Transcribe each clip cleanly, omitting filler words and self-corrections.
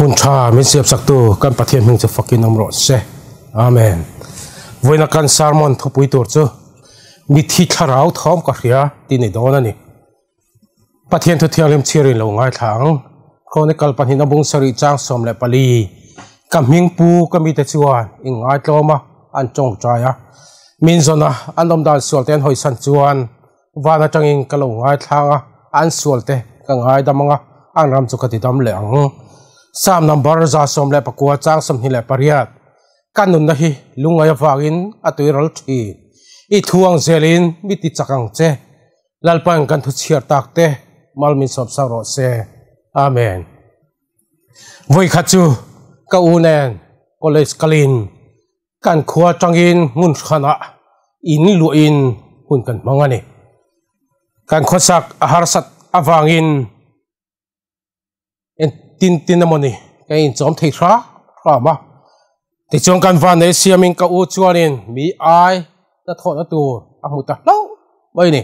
hun tha min siap sak tu kan pathian hming chu fakin amro se amen voina kan sermon thopui tur chu Mitthi thlarau thawm ka hria ti nei don ani pathian thu thianglem chirin lo ngai thlang chronicle panin abung sari chang som le pali kamhing pu kami te chuan ingai tloma an chong chaya Mizo na anom dal solten hoi san chuan wana tangin kalo ngai thlanga an solte ka ngai damanga ang ram chu kati dam le ang sam number za som le pakua chang som hi le pariat kanun na hi lungaya wangin atuiral thi I thuang zelin miti chakang che lalpan kan thu chiar takte malmin sop saro se amen voi khachu ka unen college kalin kan khua tangin mun khana in luin hun kan mangani kan khosak aharsat awangin en tin namoni kain chom thei thra ma ti chong kan van ne siamin ka u chuanin mi ai ta thona tu amuta lo bai ni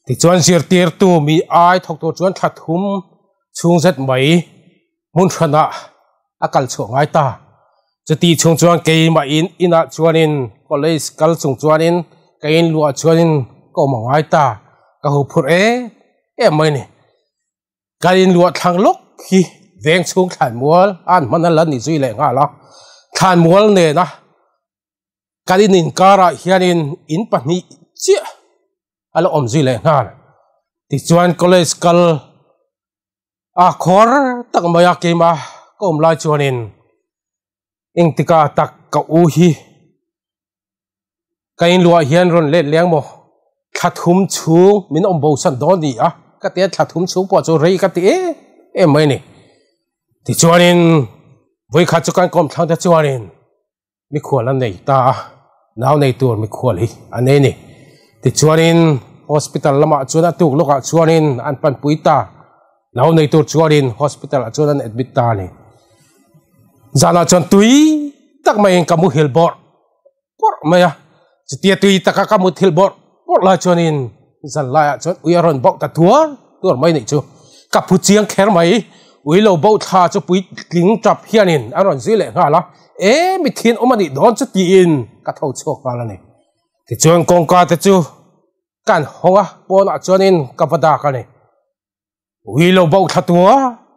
ti chuan zir tir tu mi ai thok tu chuan thathum chung zet mai mun khana akal chu ngai ta chati chung chuan ke ma ina chuanin college kal chung chuanin kain lua chuanin ko mangai ta ka hu phur e mai ni kain lua thang lok hi veng chung than mual an manala ni zui le nga la than mual ne na kalinin kara hianin in pani chi ala om zui le nga ti chuan college kal a khor tak maya ke ma kom lai chuanin engtika tak ka u hi kain lua hian ron le leng mo thathum chu min om bo san do ni a ka te thathum chu po chu rei ka ti e mai ni ti chuanin voi kha chu kan kom thang ta chuanin mi khwal an nei ta naw nei tur mi khwal hi ane ni ti chuanin hospital lama chuna tuk loka chuanin an pan puita naw nei tur chuanin hospital chuan an admit ta ni zana chon tui tak mai kamu hilbor por maya chitia tui taka kamu hilbor por la chuanin zan la chon uyaron bok ta tur mai ni chu kapu chiang kher mai uilo bo tha chu pui tling trap hianin aron zile nga la mi thin omani don chu ti in ka tho chok ka la ni ti chuan kong ka te chu kan honga pona chuanin ka pada ka ni uilo bo tha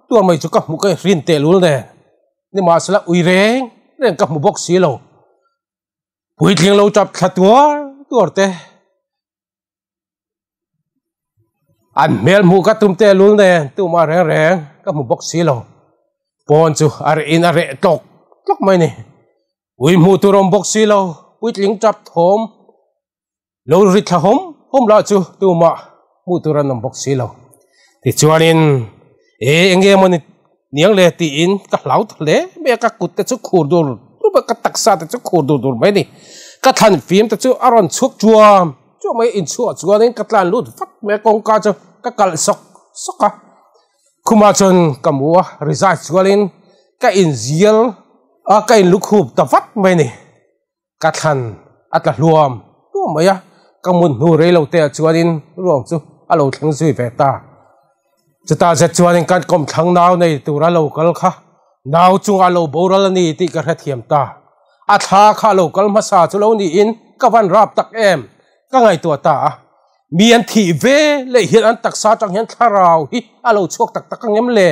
tur mai chu ka mu ka rin te lul ne ni ma sala uireng ren ka mu bok si lo pui tling lo trap tha tur te an mel mu ka tum te lul ne tu ma reng ka mu bok si lo pon chu are in are tok mai ni ui mu tu rom bok si lo ui tling chap thom lo ri tha hom la chu tu ma mu tu ran bok si lo ti chuanin enge moni niang le ti in ka hlau thale me ka kut te chu khur dur tu ba ka taksa te chu khur dur mai ni ka than phim te chu aron chuk chuam chu mai in chu chuanin ka tlan lut fat me kong ka chu ka kal soka kuma chon kamua result chualin ka in zial ka in lukhup ta vat mai ni ka than atla hluam tu maya ka mun nu re lo te chuanin rom chu alo thlang zui ve ta chata za chuanin kan kom thlang naw nei tura local kha naw chung alo boral ni ti ka hra thiam ta a tha kha local ma sa chu lo ni in ka van rap tak em ka ngai tu ta mian thi ve le hian an taksa tang hian thlarau hi alo chok tak angem le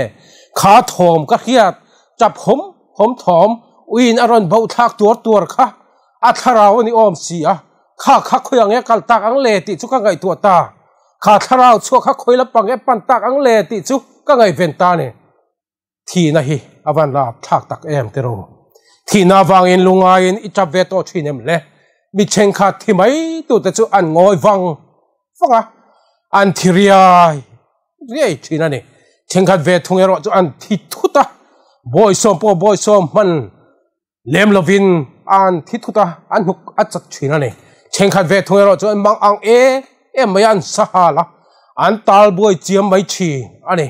kha thawm ka hiat chap hom thawm uin aron bo thak tur kha a thlarau ni om si a kha khoyang e kal tak ang le ti chu ka ngai tu ta kha thlarau chu kha khoila pang e pan tak ang le ti chu ka ngai ven ta ne thi na hi avan la thak tak em te ro thi na wangin lungain I chap ve to thinem le mi cheng kha thi mai tu te chu an ngoi wang fanga an hria riai thina ni thengkhat ve thungero chu an thi thuta boy som man lem lovin an thi thuta an huk achat thina ni thengkhat ve thungero chu mang ang mayan sahala an tal boy chiam mai thi ani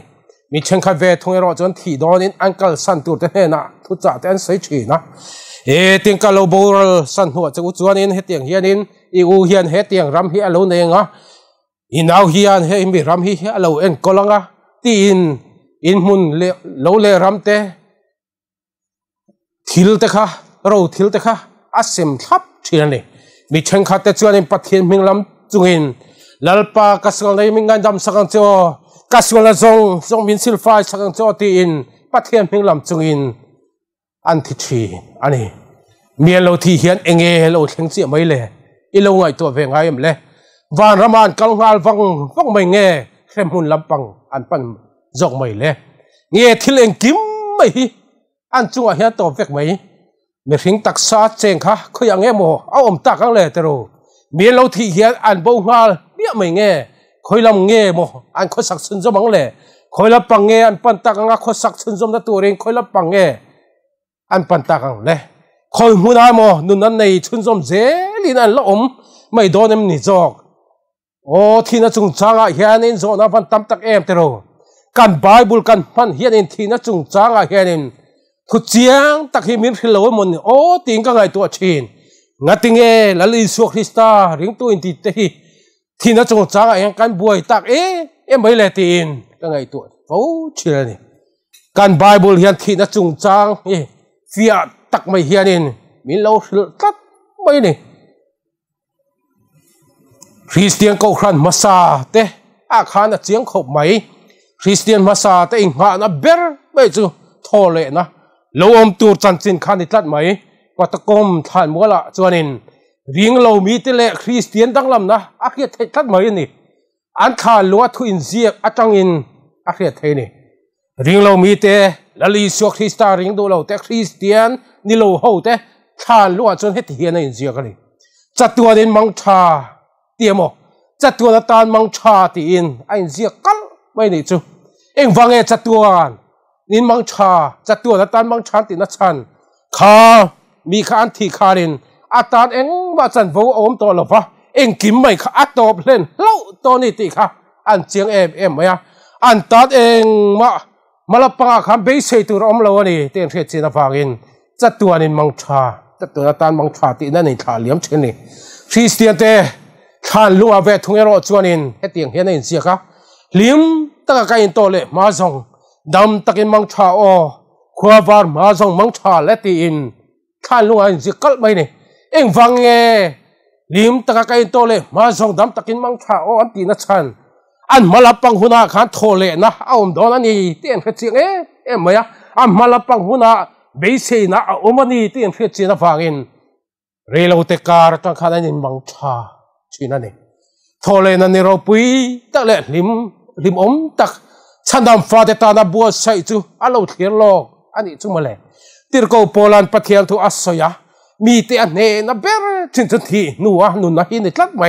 mi thengkhat ve thungero chu thi donin ankal san tur te he na thu cha te an sei thi na tingkalo boral san hu chu chuanin he tiang hianin I u hian he tiang ram hi alo ne nga inaw hian he mi ram hi alo en kolanga tin in mun lo le ramte ทิลเตค่ะเราทิลเตค่ะอาเซมทับเชียนนี่มีเชิงขัดแต่จวนในปะเทียนมิงลำจุงอินลัลปากระสงในมิงกันดำสักจอกระสงละจงมินซิลไฟสักจอตีอินปะเทียนมิงลำจุงอินอันที่ทีอันนี้เมียเราที่เฮียนเองเราเข่งเสียไม่เลยอีเราไงตัวเวงไงมเลยวันรำมันกังหัลฟังไม่เงี้ยแค่หุ่นลำปังอันปันจงไม่เลยเงี้ยที่เล่งกิมไม่อันจุงเฮียตัวเวกไม่มีสิ่งตักษาเจงค่ะเขาอย่างเงี้ยโมเอาตักกันเลยแต่รู้เมียเราที่เฮียอันบ่งหัลเบี้ยไม่เงี้ยคอยลำเงี้ยโมอันเขาสักสินจมังเลยคอยลำปังเงี้ยอันปันตักกันเขาสักสินจมตัวเองคอยลำปังเงี้ยอันปันตักกันเลยคอยหัวหน้าโมนุ่นนั้นในชุนจมเจลินอันละไม่โดนมันนิจอกโอ้ที่นั่นจุงจางอ่ะเฮียนินโซนับวันตั้มตักเตโรกันไบเบิลกันพันเฮียนินที่นั่นจุงจางอ่ะเฮียนินทุกเจียงตักเฮมินฮิโลมันโอ้ติงก็ไงตัวชินงัดติงละลิสุคริสตาริงตัวอินติเตhiที่นั่นจุงจางอ่ะยังกันบวยตักไม่เลยตินก็ไงตัวโอ้ชิลนี่กันไบเบิลเฮียนที่นั่นจุงจางฟิอาตักไม่เฮียนินมิโลตัดไม่นี่คริสเตียนก็ครันมาซาเตะอาคารเจียงขบไหมคริสเตียนมาซาเตะอิงหานะเบอร์ไม่จู่ทอเลนะเราตูจันจินขันนิทัดไหมว่าตะกมทานมัวละจวนินเรียงเรามีแต่เลคริสเตียนดังลำนะอาเขียเททัดไหมนี่อันทานลัวทุอินเซียอาจังอินอาเขียเทนี่เรียงเรามีแต่ละลิสุคริสตาเรียงดูเราแต่คริสเตียนนี่เราเขาแต่ทานลัวจนเฮติเฮียนอินเซียกันนี่จัดตัวเด่นมังชาเตียมจัดตัวนัตานมังชาตีอินไอ้เสียกันไม่ได้จูเอ็งฟังจัดตัวนินมังชาจัดตัวนัตานมังชาตีนัชันข้ามีข้าอันที่ข้ารินอาตานเอ็งว่าจันโวอมตัวหรอปะเอ็งกิมไม่ข้าอัตโตเล่นเล่าตัวนี้ตีข้าอันเจียงไหมอ่ะอันตัดเอ็งมาละปังข้าเบสตัวอมเรานี่เตียงเทศนาฟังอินจัดตัวนินมังชาจัดตัวนัตานมังชาตีนั่นนี่ขาเลี้ยมเช่นนี้คริสเตียนเตท่านลุงอาเวทุงเอโรจวนินเฮติงเฮนินเสียค่ะลิมตะกายอินโตเลมาซงดำตะกินมังชาโอขวาวาร์มาซงมังชาเลติอินท่านลุงอาอินเสียกัลไม่เนี่ยเอ็งฟังลิมตะกายอินโตเลมาซงดำตะกินมังชาโออันตีนัชันอันมาลับปังหุนาขันโทเลนะเอาโดนอันนี้เตียนเฮ็ดเสียงไม่อะอันมาลับปังหุนาเบสนะเอามันนี่เตียนเฮ็ดเสียงฟังอินเรลอุตการจังขันอันนี้มังชาชีนั่นเองทอเลนันนี่เราปุยตักเล่ลิมตักฉันดำฟ้าเตตานาบัวใส่จูอาลูเทียนโลกอันนี้จุมาเลยติร์โกโปแลนด์ปะเทียนทุอัศยามีเตียนเนนับเบอร์จินทุทีนัวนุนนะฮินิทักไหม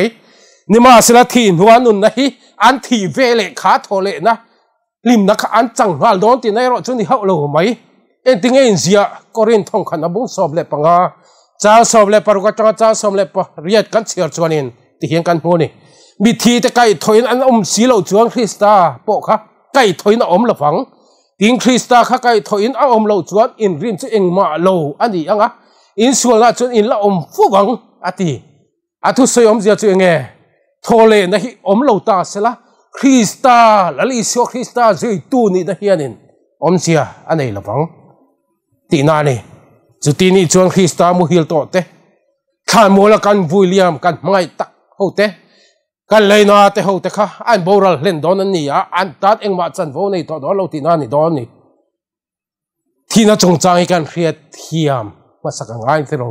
นิมาสละทีนัวนุนนะฮิอันที่เวเลขาทอเลนะลิมนักอันจังฮัลโดนที่ในรถจุนี่เขาโลไหมเอ็นติงเอ็นเซียกอรินทองขันบุ้งสอบเล็บปังอาจ้าสอบเล็บปารุกจ้าสอบเล็บเรียดกันเชียร์จวนินที่เห็นกันหัวนี่มีทีแต่ไก่ถอยอันสีเหล่าจวงคริสตาโปะค่ะไก่ถอยน่ะละฝังทิ้งคริสตาค่ะไก่ถอยอันเหล่าจวงอินริมจะเองมาเหล่าอันนี้ยังอ่ะอินส่วนละจนอินละฟูบังอติทุสยเสียจวงทอเลนะฮิเหล่าตาเสละคริสตาละลิสคริสตาจะตูนี่นะเฮียนินเสียอันนี้ละฝังตีนานี่จุดที่นี่จวงคริสตามุฮิลโตเตข้ามัวละกันวิลเลียมกันไม่ตักเขาเตะกันเลยนะเตะเขาเตะค่ะอันโบราณเล่นดอนนี่อันตัดเองมาจันโวนี่ต่อดอนเราที่นั่นนี่ดอนนี่ที่นั่นจงใจกันเครียดเทียมมาสักงานที่เรา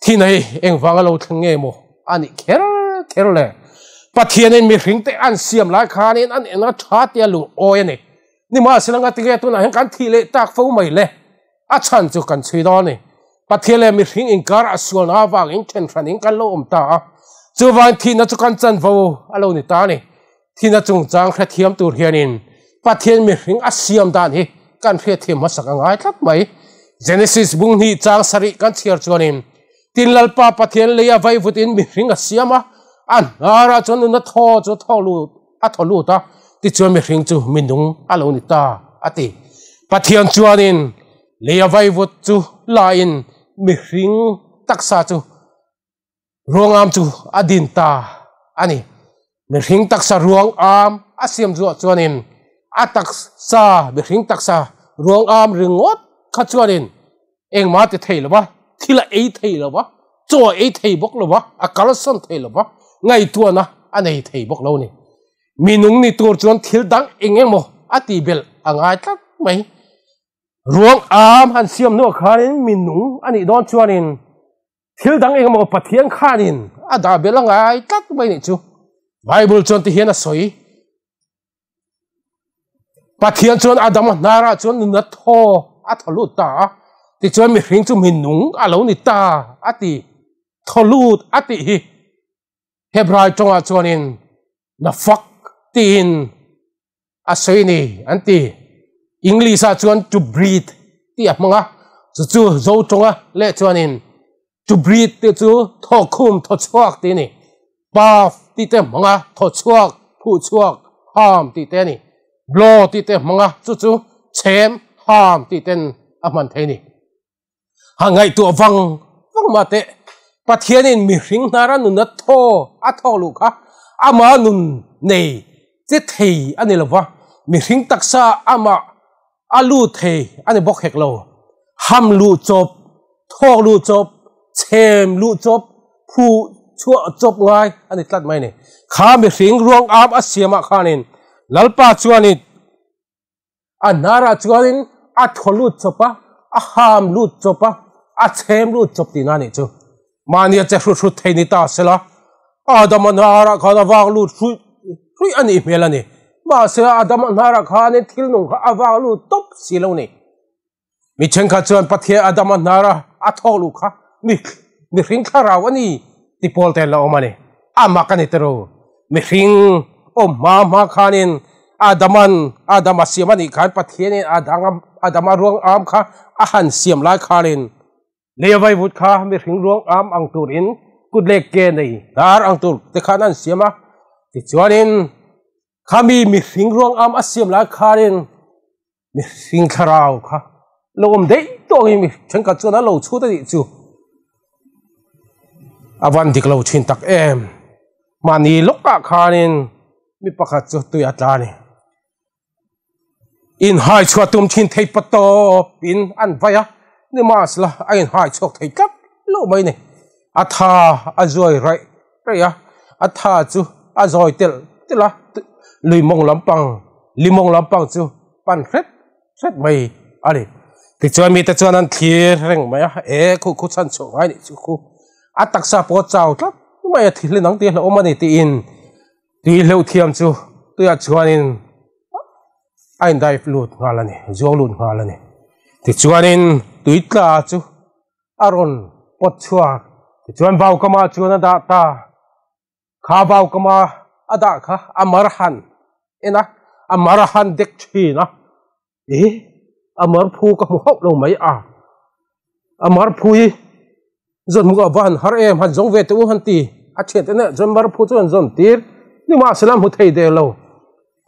ที่ไหนเองฟังเราทั้งเงี้ยโมอันนี้เคลเลยปะเทียนนี่มีหิงเตะอันเสียมหลายขานี่อันเองนะชาติยาลุงโอ้ยนี่มาสิลังกันที่เงี้ยตัวไหนเห็นกันที่เละตักฟูไม่เลยอาชันจุกันชีดอนนี่ปะเทียนเลยมีหิงอิงการอส่วนอาวังอิงเช่นฟันอิงกันโลมตาจูวันที่นั่นจุกันจันโวอารมณ์นี่ตานี่ที่นั่นจงจางแค่เทียมตัวเฮียนินปะเทียนมีหิงอาเซียมด้านนี้การเทียเทียมมาสักง่ายครับไหมเจเนซิสบุ้งนี่จางสริกันเชียร์จวนินตินลลปาปะเทียนเลยไว้ฟุตินมีหิงอาเซียมอันอาราจนนั่นทอจูทอลูทอลูตาที่จวนมีหิงจูมินุงอารมณ์นี่ตาอติปะเทียนจวนินเลยไว้ฟุตจูลายินมีหิงตักษาจูรวงอามจูอดินตาอันนี้มีหิงตักษารวงอามอาเซียมจูจวนินตักษามีหิงตักษารวงอามรึงอดขัดจวนิน eng ma te thei lawa thila ei thei lawa cho ei thei bok lawa akalson thei lawa ngai tu na anei thei bok lo ni minung ni tur chuan thil dang engeng mo ati bel angai tak mai ruang am han siam no khanin minung ani don chuanin thil dang engeng mo pathian khanin ada bel angai tak mai ni chu bible chuan ti hian a soi pathian chuan adam nara chuan na tho a tholu ta ti chuan mi hring chu minung alo ni ta ati tholut ati hi hebrai tonga chuanin na fak tin asoi ni anti english a chuan to breathe ti amanga chu zo tonga le chuanin to breathe te chu tho khum tho chuak ti ni paf ti te manga tho chuak phu chuak ham ti te ni blow ti te manga chu chem ham ti ten aman the ni hangai tu awang ma te pathianin mi hring nara nun na tho a tho lu kha ama nun nei che thei ani lawa mi hring taksa ama alu thei ani bok hek lo ham lu chop tho lu chop chem lu chop phu chua chop ngai ani tlat mai ni kha mi hring ruang am a siama khanin lalpa chuanin anara chuanin a tholu chopa a ham lu chopa a chem lu chop ti na ni chu mania che hru thei ni ta sela adam anara khana wang lu hrui ani melani ma se adam anara khane thil nung kha awang lu top silo ni mi chen kha chuan pathia adam anara a tholu kha mi hring thlarau ani ti pol te la omani ama kani tero mi hring o ma khanin adama siamani khan pathiani adama ruang am kha a han siam lai kharin lewai vut kha mi hring ruang am ang turin kudlek ke nei dar ang tur te khanan siama ti chuanin khami mi hring ruang am a siam lai kharin mi hring thlarau kha lom dei to mi chengka chuna lo chu ta ni chu awan dik lo chin tak em mani loka khanin mi pakhat chu tuya tlani in hai chua tum thin thei pato pin an vaya ni masla ain hai chok thei kap lo mai ni atha azoi rai ya atha chu azoi tela limong lampang chu pan kret mai ali ti chuan mi ta chuan an thir reng mai e khu chan chho ngai ni chu khu ataksa po chau tlap mai thil nang ti lo mani ti in ti lo thiam chu tuya chuanin ain dai flut ngalani zong lut ngalani ti chuanin tuitla chu aron pot chua ti chuan bau kama chuan da ta kha bau kama ada kha amarhan ena amarhan dek thina amar phu ka mu hop lo mai amar phui zon mu van har em han zong ve tu han ti a chet na zon mar phu chuan zon tir ni ma salam hu thei de lo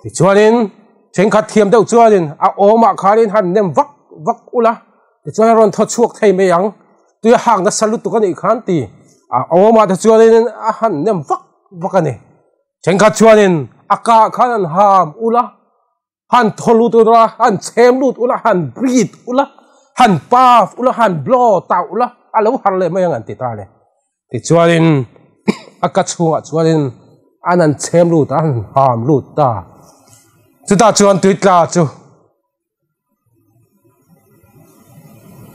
ti chuanin chen khat thiam deuh chuanin a oma kharin han nem vak ula ti chuan ron tho chuak thei me yang tu hang na salut tu kan i khan ti a oma ta chuanin a han nem vak ani chen khat chuanin aka khan ham ula han tholu tu ra han chem lut ula han breathe ula han paf ula han blow ta ula alo har le me yang an ti ta le ti chuanin aka chunga chuanin anan chem lut an ham lut ta chu ta chuan tuitla chu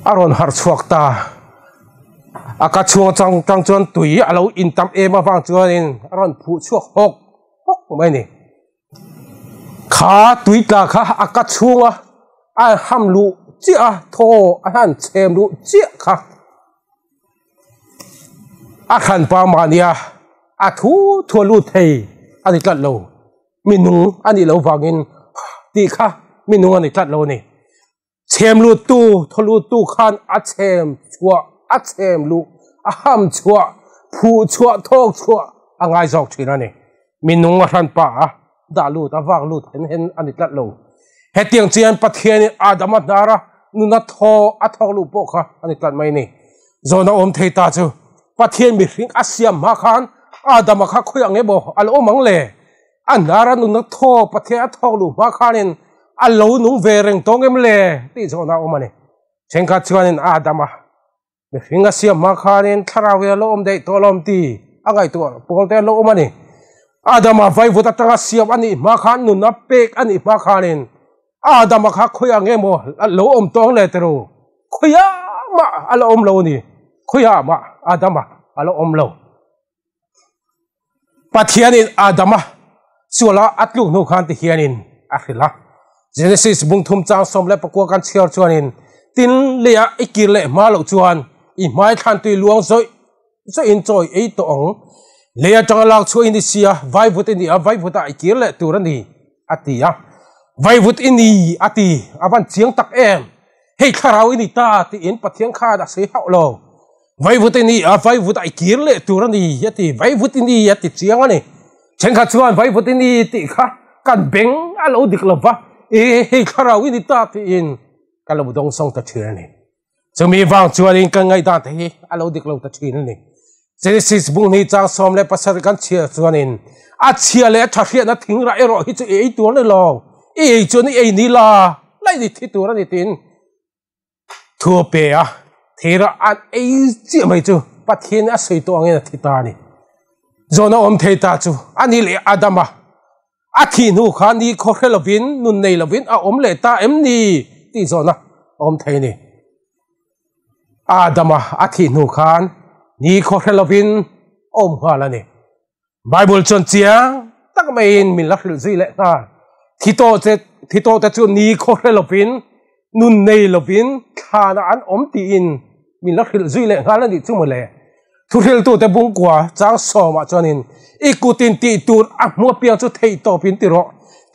aron har chuak ta aka chuang chang chuan tui alo in tam ema wang chuanin aron phu chuak hok mai ni kha tuitla kha aka chunga a ham lu chi a tho a han chem lu chi kha a khan pa mania a thu lu thei ani tlat lo minung ani lo wangin ti kha minung ani tlat lo ni chem lu tu tholu tu khan a chem chua a chem lu a ham chua phu chua thok chua angai jok thina ni minung a ran pa da lu ta wang lu hen ani tlat lo he tiang chian pathian adama dara nuna tho a thok lu po kha ani tlat mai ni zona om thei ta chu pathian mi hring asiam ma khan adama kha khoyang e bo alo mang le anara nuna tho pathian thok lu ma khanin alo nung ve reng tong em le ti zona om ani chenka chuanin adama mi hringa siam ma khanin thlarau lo om dei to lom ti angai tu polte lo omani adama vai vuta tanga siam ani ma khan nu na pek ani ma khanin adama kha khoya nge mo lo om tong le teru khoya ma alo om lo ni khoya ma adama alo om lo pathianin adama suala atlu nu khan ti hianin akhila Genesis bung thum chang som le pakwa kan chiar chuanin tin lea ikir le ma lo chuan i mai than tui luang zoi zo in choi ei to ong lea tang lak chu in sia vai vut in a vai vuta ikir le turani atia vai vut in ni ati awan chiang tak em hei thlarau in ta ti in pathiang kha da sei hau lo vai vut in ni a vai vuta ikir le turani ati vai vut in ni ati chiang ani chenka chuan vai vut in ni ti kha kan beng alo diklova hei thlarau in ta ti in kalau dong song ta thirani chumi wang chuanin kan ngai da the alo diklo ta thirani Genesis bung ni chang som le pasar kan chia chuanin a chia le tha hria na thing ra ero hi chu ei tur le lo ei chu ni ei ni la lai ni thi tur ani tin thu pe a thera an ei chi mai chu pathian a sei to ange thi ta ni zona om thei ta chu ani le adama a thi nu kha ni kho khelovin nun nei lovin a om le ta em ni ti zona om thei ni adama a thi nu khan ni kho khelovin om hala ni bible chon chiang tak main min la khil zui le ta thito te chu ni kho khelovin nun nei lovin khana an om ti in min la khil zui le hala ni chu mo le thu hil tu te bung kwa chang so ma chonin ikutin ti tur a mo piang chu thei to pin ti ro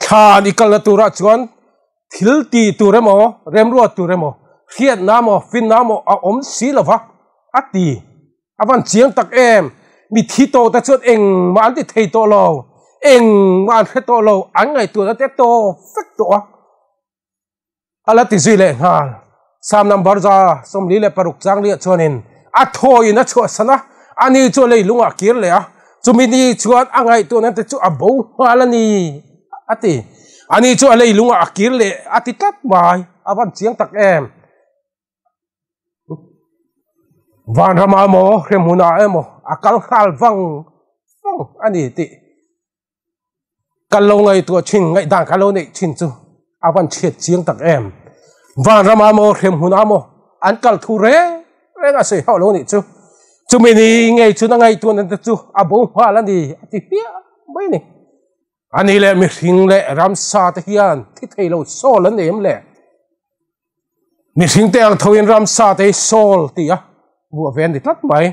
khan ikal na tura chuan thil ti turemo remro turemo hiat namo fin namo a om si lova ati awan chiang tak em mi thi to ta chut eng man ti thei to lo eng man khe to lo an ngai tu te to fek to ala ti zui le ha sam number za som li le paruk chang li chonin a thoi na chu sana ani chu le lunga kir le a chumi ni chuan angai tu na te chu a bo halani ati ani chu alei lunga akir le ati tat mai awan chiang tak em van rama mo remuna emo akal khal wang ani ti kallo ngai tu chin ngai dang kallo nei chin chu awan chiat chiang tak em van rama mo remuna mo an kal thu re nga sei hau lo ni chu chumi ni ngai chu na ngai tu na chu abo halani ati pia mai ni ani le mi hring le ram sa te hian thi thei lo sol an em le mi hring te ang thoin ram sa te sol ti a bu ven di tat mai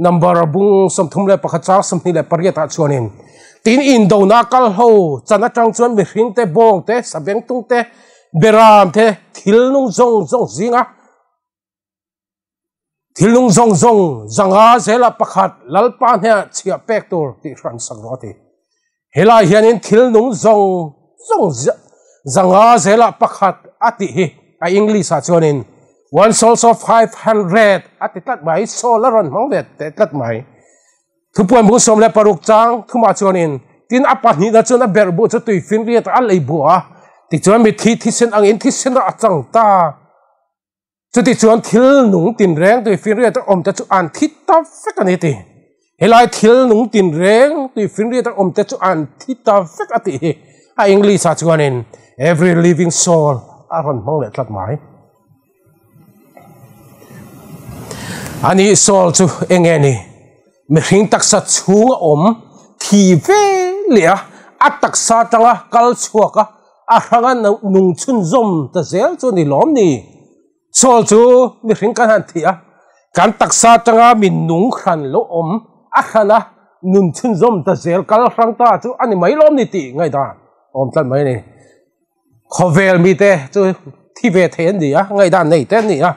number bung som thum le pakha cha som ni le paria ta chuanin tin in do na kal ho chana tang chuan mi hring te bong te sabeng tung te beram te thil nung zong zinga thil nung zong zanga zela pakhat lalpa ne chia pek tur ti ran sak ro ti hela hianin thil nung zong zanga zela pakhat ati hi a english a chuanin one souls of 500 ati tat mai solaron mong vet te tat mai thupuan bu som le paruk chang thuma chuanin tin apa ni na chuna berbu chu tui fin riat a leibua ti chuan mi thi sen ang in thi sen ra chang ta chu ti chuan thil nung tin reng tui fin riat om ta chu an thi ta fek ani ti helai thil nung tin reng tui fin riat om ta chu an thi ta fek ati a english a chuanin every living soul aron mong le tlat mai ani soul chu engeni mi hring taksa chunga om thi ve lia ataksa tanga kal chuaka a ranga nung chun zom ta zel chu ni lom ni soul chu mi hring kan han thia kan taksa tanga min nung khan lo om a khana nun chun zom ta zel kal rang ta chu ani mai lom ni ti ngai da om tlat mai ni khovel mi te chu thi ve then ni a ngai da nei te ni a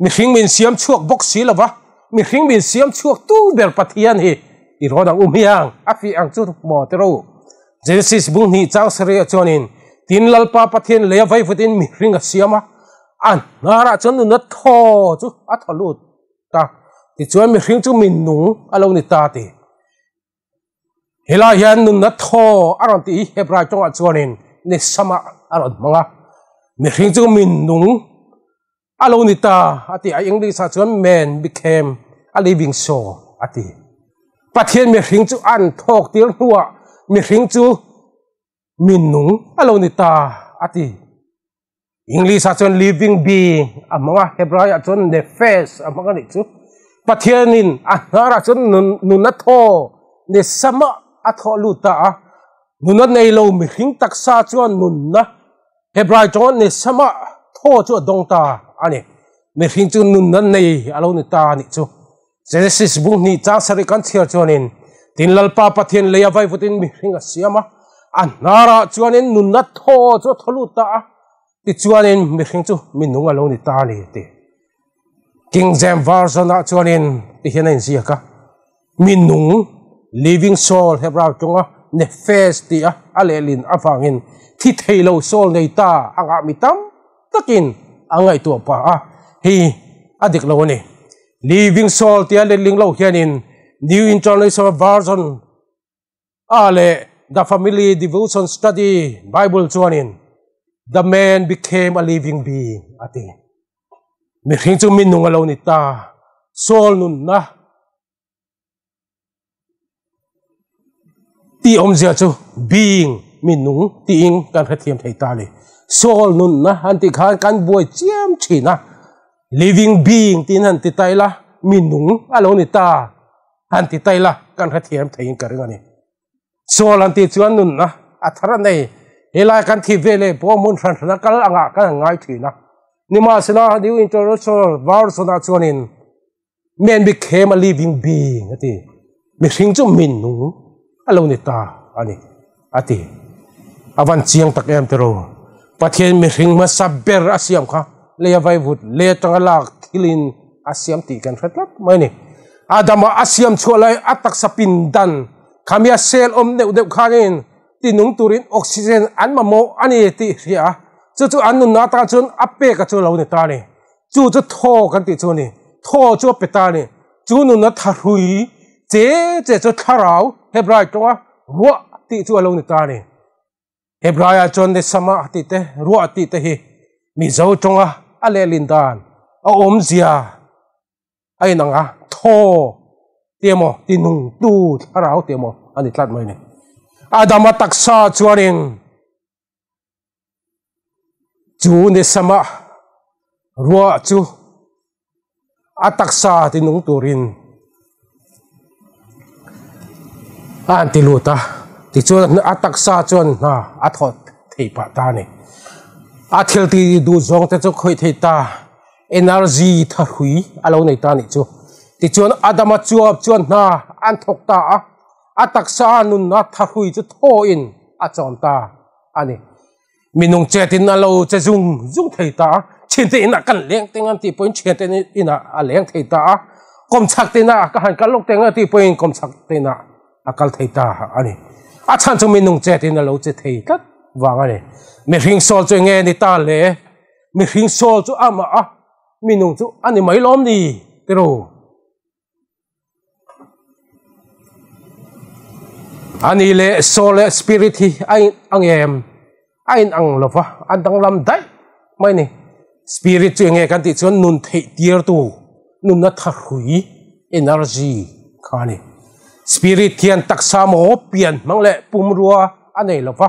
mi hring min siam chuak box si lova mi hring min siam chuak tu ber pathian hi i ronang hiang a fi ang chu mo te ro Genesis bung ni chang sare chonin tin lalpa pathian le vai futin mi hring a siama an nara chon na tho chu a tholut ta ti chuan mi hring chu min nung alo ni ta ti hela hian nun na tho aron ti hebra chonga chuanin ni sama aron manga mi hring chu min nung alo ni ta ati a English a chuan man became a living soul ati pathian mi hring chu an thok tir huwa mi hring chu min nung alo ni ta ati English a chuan living being amanga Hebrew a chuan nephesh amanga ni chu pathianin a hnara chuan nun na tho ne sama a tho lu ta nun nei lo mi hring taksa chuan nun na Hebrew chuan ne sama tho chu dong ta ani mi hring chu nun na nei alo ni ta ni chu Genesis bung ni cha sari kan thiar chuanin tin lalpa pathian leya vai vutin mi hring a siama an nara chuanin nun na tho chu tholu ta ti chuanin mi hring chu min nung alo ni ta ni ti King James version a chuanin ti hianin sia ka min nung living soul Hebrew chunga nephesh ti a alelin afangin thi theilo soul nei ta anga mitam takin angai tu pa hi adik lo ni living soul ti aleling lo hianin New International Version ale the family devotion study Bible chuanin the man became a living being ati mi hring chu min nung alo ni ta soul nun na ti om zia chu being min nung ti ing kan khathiam thei ta le soul nun na han ti khan kan buai chiam thina living being tin han ti taila min nung alo ni ta han ti taila kan khathiam thei ka ringa ni soul an ti chuan nun na athara nei helai kan thi vele po mun ran ran kal anga kan ngai thina ni ma sina New International Version a chuanin man became a living being ati mi hring chu min nung alo ni ta ani ati avan chiang tak em tero pathian mi hring ma saber asiam kha leya vai vut le tangalak thilin asiam ti kan khatlat mai ni adama asiam cholai atak sapin dan khamia sel om deu khanin tinung turin oxygen an mamo ani ti hria chu an nun na ta chun ape ka chu lo ni ta ni chu tho kan ti chu ni tho chu pe ta ni chu nun na tharui che chu thlarau Hebrew tonga ruwa ti chu alo ni ta ni Hebrew chon de sama ti te ruwa ti te hi Mizo tonga ale lindan a om zia ai nanga tho tiemo tinung tu thlarau tiemo ani tlat mai ni adama taksa chuanin chu ne sama ruwa chu ataksa tinung turin an tiluta ti chuan ataksa chuan na athot thei pa ta ni athil ti du zong te chu khoi thei ta energy tharhui alo nei ta ni chu ti chuan adama chuap chuan na an thok ta ataksa nun na tharhui chu tho in a chom ta ani minung chetin alo che zung thei ta chin te ina kan leng tengan ti point chetin ina a leng thei ta kom chak te na ka han kalok tenga ti point kom chak te na akal thei ta ani a chan chu minung chetin alo che thei tat wang ani mi hring sol chu nge ni ta le mi hring sol chu ama minung chu ani mai lom ni tero ani le soul spirit hi ai angem ain ang lova andang lam dai mai ni spirit chu nge kan ti chon nun thei tier tu nun na tharhui energy khani spirit thian taksa mo pian mangle pumrua anei lova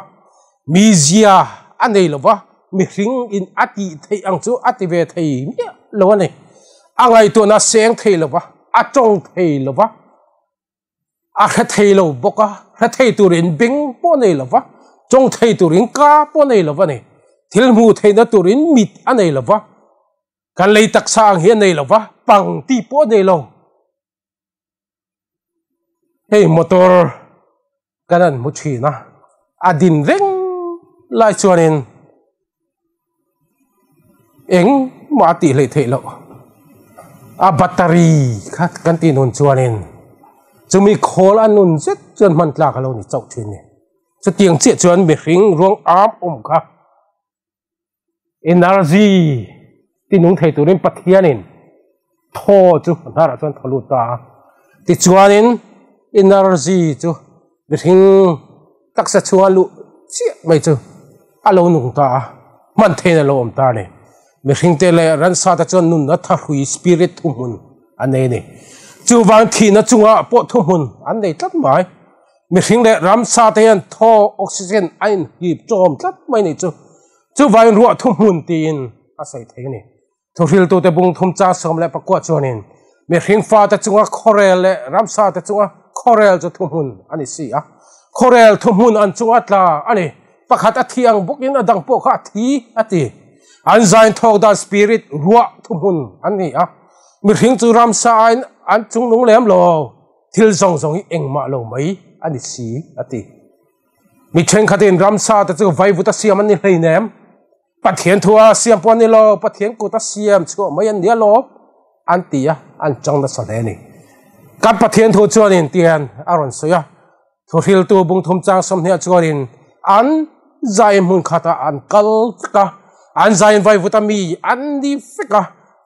mizia anei lova mi hring in ati thei ang chu ati ve thei lo ne angai to na seng thei lova atong thei lova a kha thei lo boka kha thei turin bing po nei lova chong thei turin ka po nei lova ne thil mu thei na turin mit anei lova kan lei taksa ang hian nei lova pang ti po nei lo hey motor kanan mu thina adin reng lai chuanin eng ma ti lei thei lo a battery khat kan ti nun chuanin chumi khol anun zet chuan man tla ka lo ni chau thin ni chu tiang che chuan mi hring ruang am kha energy tinung thei turin pathianin tho chu hara chuan thalu ta ti chuanin energy chu mi hring taksa chuan lu chi mai chu alo nung ta man theina lo om ta ni mi hring te le ran sa ta chuan nun na tha hrui spirit thumun an nei ni chu wang thi na chunga po thumun an nei tlat mai mi hring le ram sa te an tho oxygen ain hip chom tlat mai ni chu wang ruwa thumun tin a sai thei ni thuril tu te bung thum cha som le pakwa chuanin mi hring fa ta chunga corel le ram sa ta chunga corel chu thumun ani si a corel thumun an chunga tla ani pakhat a thiang bukin adang po kha thi ati an zain thok da spirit ruwa thumun ani a mi hring chu ram sa an chung nung lem lo thil zong zong i engma lo mai ani si ati mi chen khatin ram sa ta chu vai vu ta siam ani hlei nem pathian thua siam pon ni lo pathian ku ta siam chu mai an dia lo an tia an chang da sa le ni kan pathian thu chuanin tian aron soya thuril tu bung thum chang som hnia chuanin an zai mun khata an kal ka an zain vai vuta mi an di fika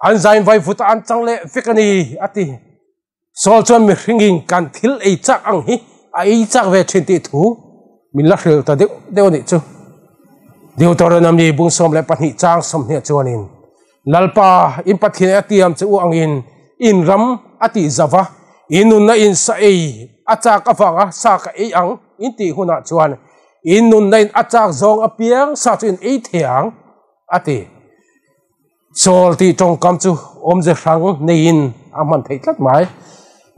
an zain vai vuta an changle fikani ati sol chon mi hringing kan thil ei chak ang hi ai chak ve thinti thu min la hril ta deu ni chu deu tor nam ni bung som le pani chang som hnia chuanin lalpa in pathin atiam chu angin in ram ati zawa inun na in sa ei achak awanga sa ka ei ang inti huna chuan inun na in achak zong apiang sa chu in ei thiang ati sol ti trong kam chu om je rang nein aman thei tlat mai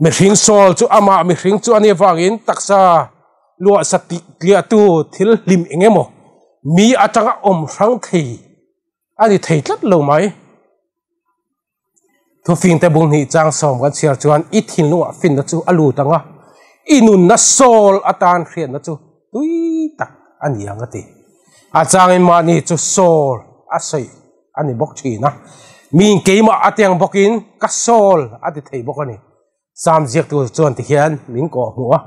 mi hring sol chu ama mi hring chu ani wangin taksa lua sati klia tu thil lim engemo mi atanga om rang thei ani thei tlat lo mai thu fin te bung ni chang som kan chiar chuan I thin lu fin na chu alu tanga inun na sol atan hrian na chu tui tak ani angati a chang in ma ni chu sol asai ani bok thina min keima atyang bokin ka sol ati thei bokani sam jek tu chuan ti hian min ko hmuwa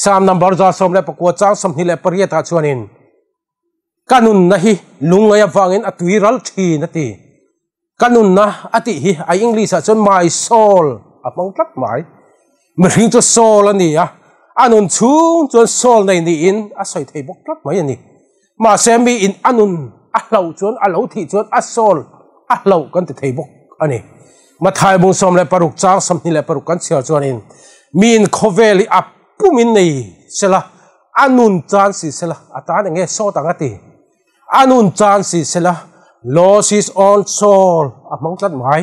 sam number za som le pakwa chang som hi le pariya ta chuanin kanun na hi lungaya wangin atui ral thi na ti kanun na ati hi a english a chon my soul among tlat mai mi hring chu soul ani a anun chung chon soul nei ni in a soi thei bok tlat mai ani ma semi in anun a hlau chuan a lo thi chuan a soul a hlau kan ti thei bok ani ma thai bung som le paruk chang som ni le paruk kan chiar chuanin min khoveli a pumin nei sela anun chan si sela atan nge so tangati anun chan si sela loss his own soul among that mai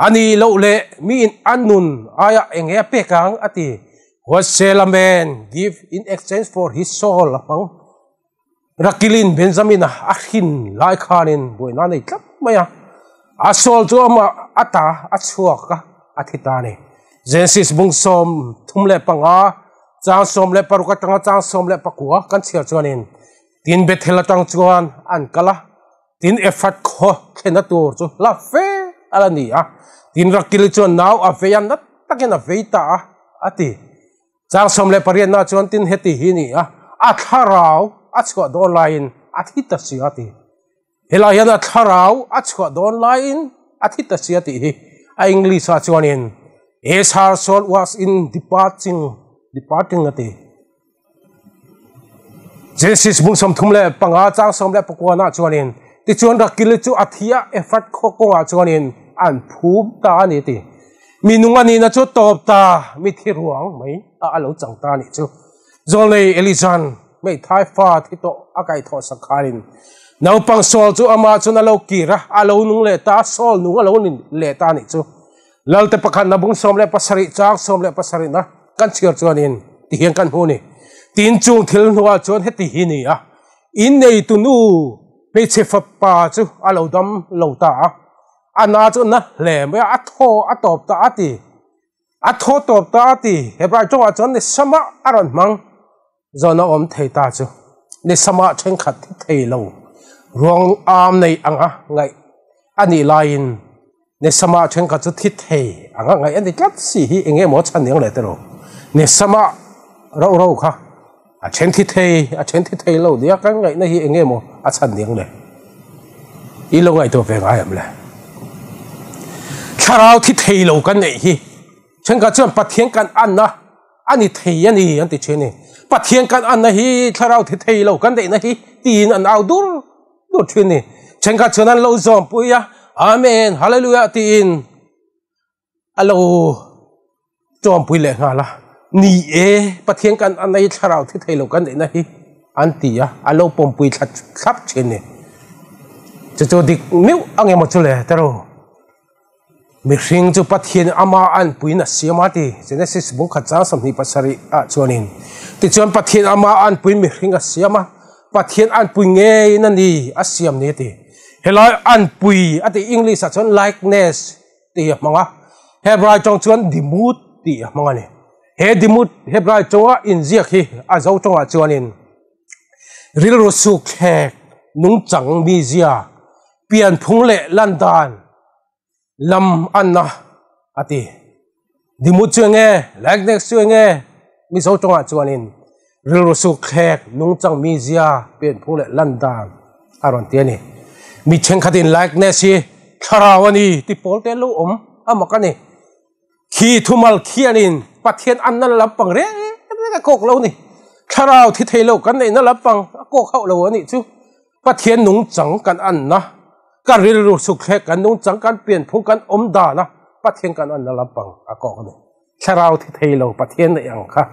ani lo le mi in anun aya enge pekang ati what shall a man give in exchange for his soul among rakilin benjamin a hin lai khanin boina nei tlap maya a soul chu ama ata a chuaka athita ni genesis bung som thumle panga chang som le paruka tanga chang som le pakua kan chiar chuanin tin bethela tang chuan an kala tin effort kho khena tur chu la fe alani a tin rakil chuan naw a veyan na takena veita ati chang som le parian na chuan tin heti hi ni a thlarau a chwa don line a thita si ati helayan a thlarau a chwa don line a thita si ati hi a english a chuanin as her soul was in departing ati Genesis bung som thumle panga chang som le pakwa na chuanin ti chuan rakil chu athia effort kho ko nga chuanin an phum ta ani ti minunga ni na chu top ta Mitthi ruang mai a alo chang ta ni chu zolei elisan mai thai fa thi to akai tho sakharin nau pang sol chu ama chu na lo kira alo nung le ta sol nung alo nin le ta ni chu lalte pakhan na bung som le pasari chang som le pasari na kan chiar chuanin ti hian kan hu ni tin chung thil nuwa chuan heti hi ni a in nei tu nu pe che fa pa chu alo dam lo ta ana chu na hle me a tho a top ta ati a tho top ta ati hebrai chong a chon ni sama aron mang zona om thei ta chu ni sama chen khat thei lo rong am nei anga ngai ani lain ni sama chen khat chu thi thei anga ngai ani kat si hi enge mo chan neng le te ro ni sama ro kha a chen thi thei lo dia kan ngai na hi enge mo a chan neng le i lo ngai to ve ngai am le thlarau thi thei lo kan nei hi chen ka chuan pathian kan an na ani thei ani an ti cheni pathian kan an na hi thlarau thi thei lo kan dei na hi tin an au dur cheni chen ka chuan an lo zom puya amen hallelujah tin alo chom pui le nga la ni pathian kan anai tharau thi thailo kan na hi antia alo pom pui thap chene chu dik meu ange mo chule taro mi hring chu pathian ama an pui na siama ti genesis bung khacha samni pasari a chuanin ti chuan pathian ama an pui mi hring a siama pathian an pui nge na ni a siam ni ti helai an pui ati english a chuan likeness ti manga hebrai chong chuan dimut ti manga ni he dimut hebrai chonga inziak hi a zo chonga chuanin ril ro su khek nung chang mi zia pian phung le landan lam anna ati dimut chuange likeness chuange mi zo chonga chuanin ril ro su khek nung chang mi zia pian phung le landan aron tiani mi cheng khatin likeness hi tharawani ti polte lo amakani khi thumal khianin pathian anna lampang re ka kok lo ni tharau thi thailo kan nei na lampang kok hau lo ani chu pathian nung chang kan anna ka ril ru su khe kan nung chang kan pian phung kan da na pathian kan anna lampang akok ni tharau thi thailo pathian nei ang kha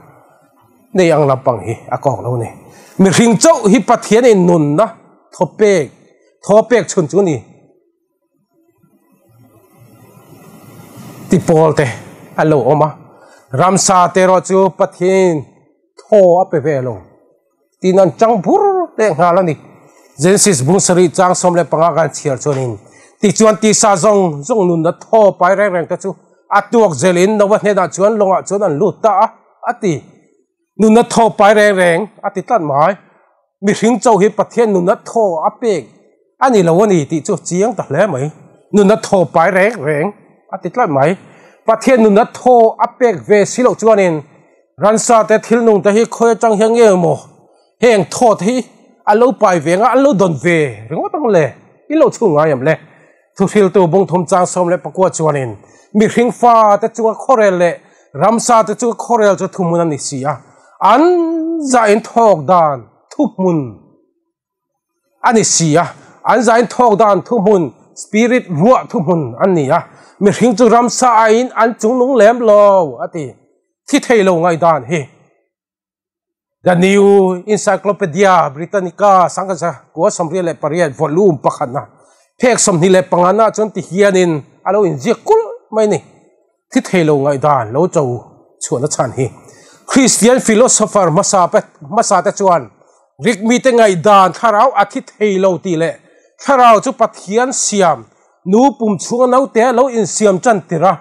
nei ang lampang hi akok lo ni mi hring chau hi pathian in nun na thopek chun chu ni ti polte alo oma ramsa tero chu pathin tho ape velo tinan chang bur te ngalani genesis bungsari chang somle panga kan chiar chonin ti chuan ti sa zong nun na tho pai reng ta chu atuak zelin no wa ne da chuan longa chuan an luta ati nun na tho pai reng ati tlan mai mi hring chau hi pathian nun na tho apek ani lawani ti chu chiang ta hle mai nun na tho pai reng ati tlan mai pathian nun na tho apek ve silo chuanin ransa te thil nung te hi khoi chang hiang nge mo heng tho thi alo pai venga alo don ve ringo tang le ilo chunga yam le thu thil tu bung thum chang som le pakwa chuanin mi hring fa te chunga khorel le ramsa te chunga khorel chu thumun ani sia an za in thok dan thumun ani sia an za in thok dan thumun spirit ruwa thumun ania mi hring chu ramsa ain an chung nung lem lo ati thi thailo ngai dan hi the new encyclopedia britannica sangka ko somri le pariat volume pakhana thek somni le pangana chon ti hianin alo in jekul mai ni thi thailo ngai dan lo chau chuana chan hi christian philosopher masa ta chuan rik mi te ngai dan tharau athi thailo ti le tharau chu pathian siam nu pum chunga nau te lo in siam chan tira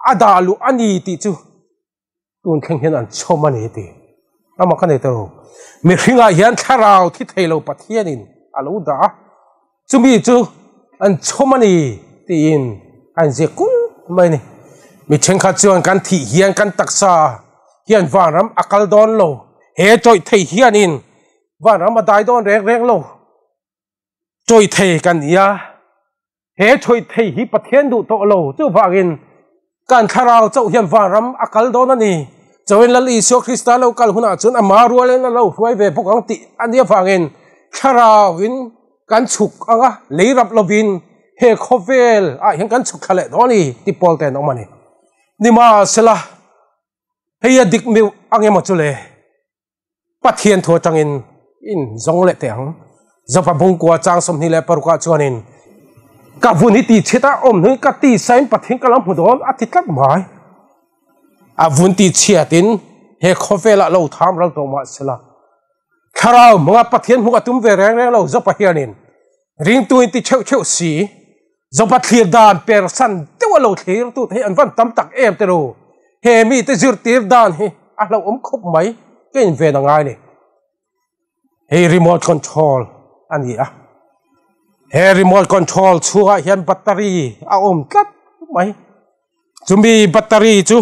adalu ani ti chu tun kheng hian an chomani ti ama khane to mi hringa hian tharau thi thailo pathianin alo da chumi chu an chomani ti in an je kul mai ni mi chengkha chuan kan thi hian kan taksa hian varam akal don lo he choi thei hianin varam adai don reng lo choi thei kan ya he choi thei hi pathian du to lo chu wangin kan tharau chau hian varam akal don ani choin lal iso krista lo kal huna chun amarual na lo huai ve pokang ti ania wangin tharau in kan chuk anga leirap lovin he khovel a hian kan chuk khale doni ti polte no mani nima sela heya dik mi ange mo chule pathian tho changin in zong le teang zopa bung kwa chang som ni le paruka chuanin ka vuni ti cheta om ni ka ti sain pathin kalam hudon atitlat mai a vun ti chiatin he khofela lo tham ral to ma sela tharau mga pathian hu atum ve reng lo zopa hianin ring tu ti cheu si zopa thlir dan per san tewalo thlir tu the an van tam tak em te ro he mi te zir tir dan hi a lo khop mai ken ve na ngai ni he remote control ani a he remote control chuwa hian battery a tlat mai chumi battery chu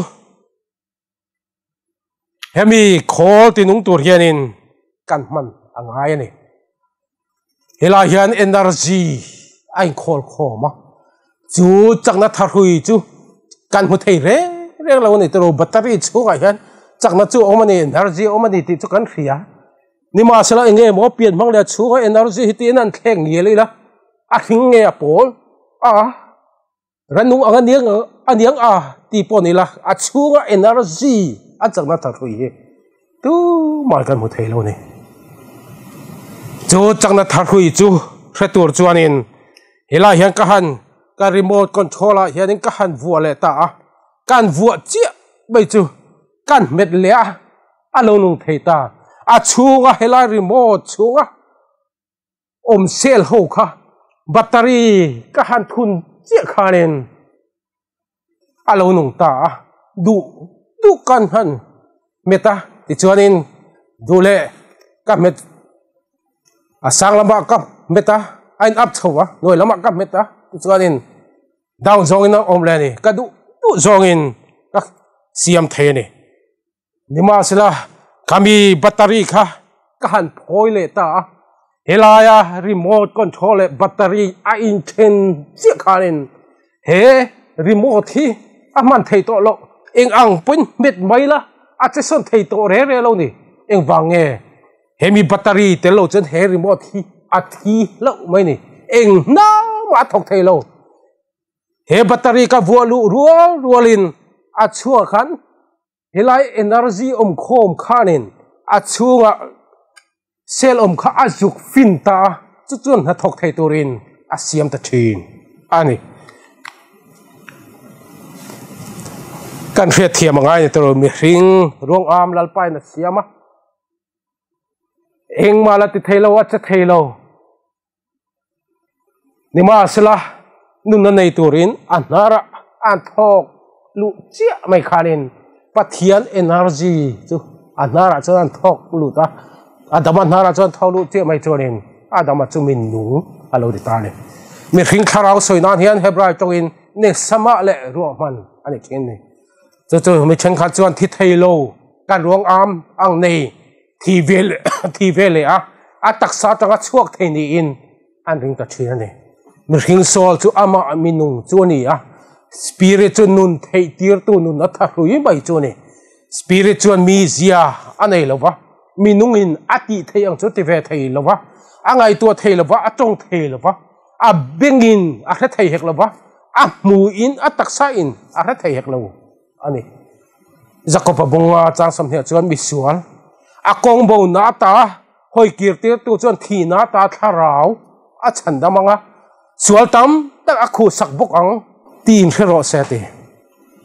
hemi khol ti nung tur hianin kan man angai ani hela hian energy ai khol khoma chu chakna tharui chu kan hu thei reng lo ni tro battery chu ga hian chakna chu omani energy omani ti chu kan hria nima sala enge mo pian mang le chu ga energy hitin an thleng ni leila a hring nge a pol ranung aniang ti ponila achunga energy achang na tharui tu mal kan mu thelo ni chu chang na tharui chu thretur chuanin hela hian ka han ka remote control hian ka han vua le ta kan vua chia bai chu kan met le alo nung thei ta achunga hela remote chunga sel ho kha battery ka han thun chia khanen alo nung ta du kan han meta ti chuanin dule ka met sang lama ka meta ain up chowa noi lama ka meta ti chuanin down zong in om le ni ka du zong in ka siam the ni nima sila kami battery kha ka han phoi le ta helaya remote control battery a in chen chia khanin he remote hi aman thei to lo eng ang pun met mai la a che son thei to re lo ni eng wange hemi battery te lo chen he remote hi a thi lo mai ni eng na ma thok thei lo he battery ka vualu rualin a chua khan helai energy khom khanin a chunga sel kha azuk finta chu chun na thok thei turin a siam ta thin ani kan hria thiam ngai ni toro mi hring rong am lalpai na siama eng mala ti thailo a cha thailo nima sila nun na nei turin anara an thok lu chia mai khanin pathian energy chu anara chan thok lu ta adama nara chan thok lu chia mai chonin adama chumin nu alo di ta le mi hring tharau soinan hian hebrai tongin ne sama le ro man ani ken ni chu mi chen kha chuan thi thailo kan rong am ang nei thi vel a taksa tanga chuak thei ni in an ring ta thina ni mi hring sol chu ama minung chu ni spirit chu nun thei tir tu nun na tharui bai chu ni spirit chuan mi zia anei lova minung in ati thei ang chu ti ve thei lova angai tu thei lova atong thei lova a bengin a hre thei hek lova a mu in a taksa in a hre thei hek lo ani zakopa bunga chang sam hne chuan misual a kong bo na ta hoi kirtir tu chuan thi na ta thlarau a chanda manga sual tam tak a khu sak bok ang tin hero se ti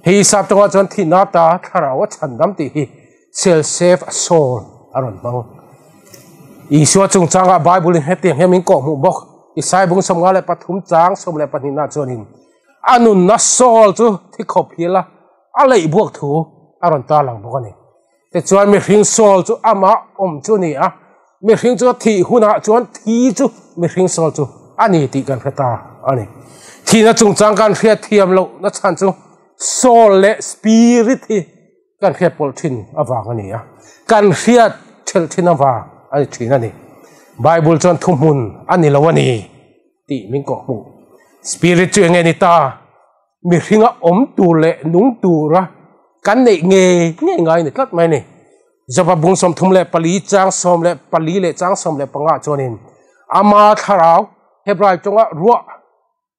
hei sap tonga chuan thi na ta thlarau a chandam ti hi sel save soul aron bang isua chung changa bible in hetiang hemin ko mu bok isai bung som nga le pathum chang som le panina chuanin anun na soul chu thi khop hila a lei buak thu aron ta lang bokani te chuan mi hring sol chu ama chu ni mi hring chu thi huna chuan thi chu mi hring sol chu ani ti kan khata ani thi na chung chang kan hria thiam lo na chan chu soul le spirit hi kan hria pol thin awang ani kan hria thel thin awa ani thina ni bible chuan thumun ani lawani ti min ko mu spirit chu nge ni ta mi hringa tu le nung tu ra kan nei nge ngai ni tlat mai ni zaba bung som thum le pali chang som le pali le chang som le panga chonin ama tharau hebrai chonga ruwa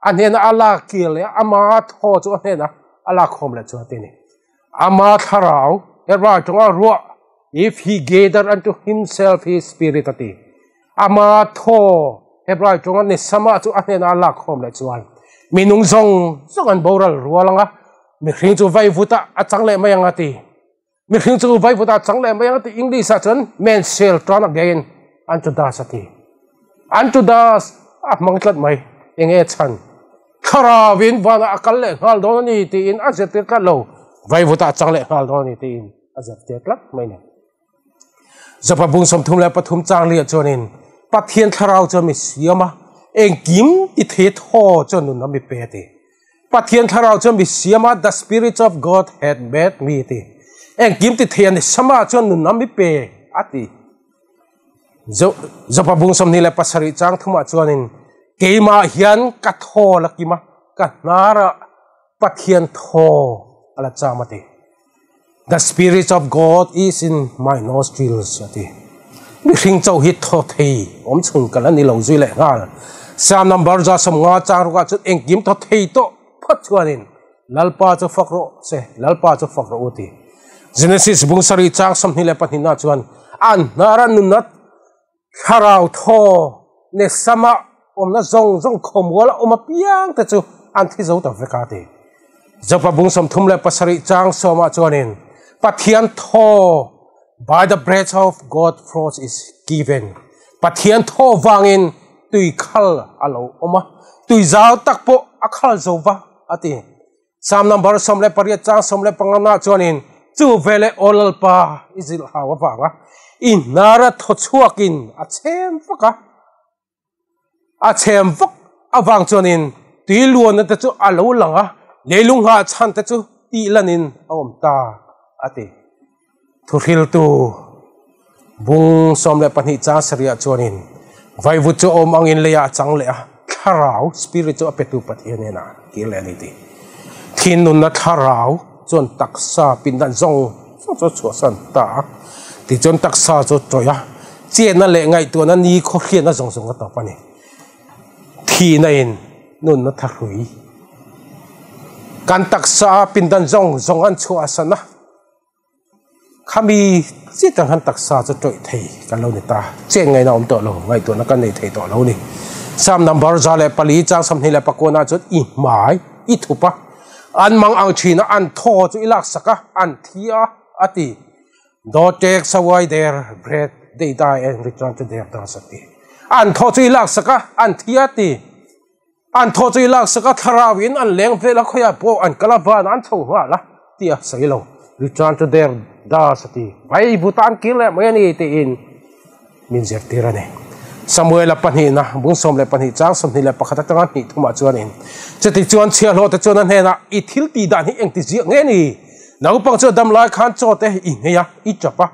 anena ala kil le ama tho chu anena ala khom le chu te ni ama tharau hebrai chonga ruwa if he gather unto himself his spirit ati ama tho hebrai chonga ni sama chu anena ala khom le chuan minung zong an boral rualanga mi hring chu vai vuta achang le mayang ati mi hring chu vai vuta achang le mayang ati english a chon men shall turn again unto das ati unto das mangtlat mai enge chan khara win wana akal le hal do ni ti in azet ka lo vai vuta achang le hal do ni ti in azet tet mai ne zapa bung som thum le pathum chang le chonin pathian tharau cho mi siama eng kim ti the tho cho nun na mi pe ti pathian tharau cho mi siama the spirit of god had made me ti eng kim ti thian sama cho nun na mi pe ati zo pa bung som ni le pasari chang thuma chuanin keima hian ka tho lakima ka nara pathian tho ala chamati the spirit of god is in my nostrils ati mi hring chau hi tho thei om chung kala ni lo zui le ngal Psalm number za som nga chang ruka chut engkim to thei to phat chuanin lalpa chu fakro se lalpa chu fakro uti Genesis bung sari chang som hile pathina chuan an nara nunat tharau tho ne sama omna zong khom wala oma piang ta chu an thi zo ta vekati zopa bung som thumle pasari chang soma chuanin pathian tho by the breath of God frost is given pathian tho wangin tui khal alo oma tui zau takpo akhal zova ati Psalm number somle pariat chang somle pangana chuanin chu vele olalpa izil hawa wanga in nara thochuakin a chem vak awang chuanin tui luan ta chu alo langa leilung ha chan ta chu ti lanin awm ta ati thuril tu bung somle pani cha saria chuanin vai vu chu om angin leya chang le a thlarau spirit chu apetu pathian na kileniti thin nun na thlarau chon taksa pindan zong so chu san ta ti chon taksa chu toya chen na le ngai tu na ni kho khian na zong ta pani thi na in nun na tharui kan taksa pindan zong an chu asana khami chỉ tăng hắn đặc sa cho trội thầy cái lâu này ta trên ngày nào ông tội lâu ngày tuần nó cái này thầy tội lâu đi sam number ra lại pali trang sam này lại bạc quan chút ít mãi ít thu pa ăn mang ăn chi nó ăn thô cho ít lạc sắc ăn thia ati do take away their bread they die and return to their dust ăn thô cho ít lạc sắc ăn thia ati ăn thô cho ít lạc sắc thara win ăn leng về là khoya po ăn kalaban ăn thâu hoa la tia say lâu return to their dust ati vai Bhutan kile mai ni te in min zer tirane Samuel apani na bung som le pani chang som ni le pakhata tanga ni thuma chuan in cheti chuan chia lo te chuan an hena I thil ti dan hi eng ti ji nge ni nau pang chu dam lai khan cho te I ngeya I chapa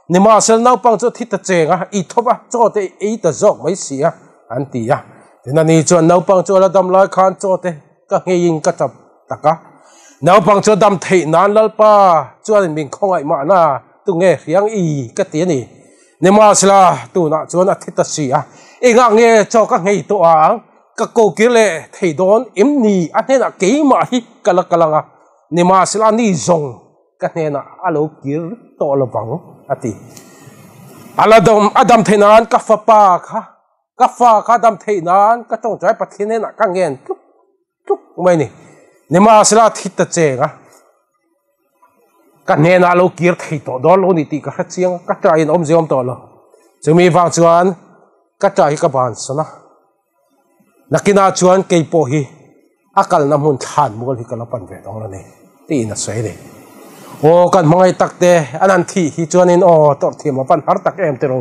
ni ma sel nau pang chu thit ta chenga I thopa cho te I ta zok mai sia an ti ya tena ni chuan nau pang chu la dam lai khan cho te ka nge yin ka chap taka nau pang chu dam thei nan lalpa chuan min khongai ma na tu nge riang I ka ti ni ni ma sela tu na chuan a thita sia enga nge cho ka ngei to ang ka ko kile thei don im ni a hena ke ma hi kalanga ni ma sela ni zong ka hena alo kir to lo bang ati aladom adam theinan ka fa pa kha dam theinan ka tong chai pathine na ka ngen tuk mai ni ma sela thita chenga ka ne na lo kir thei to do lo ni ti ka chiang ka tra in om jom to lo chumi wang chuan ka tra hi ka ban sana nakina chuan ke po hi akal na mun than mol hi kala pan ve dong la ni ti na sei ni o kan mangai takte anan thi hi chuan in o tor thima pan har tak em te ro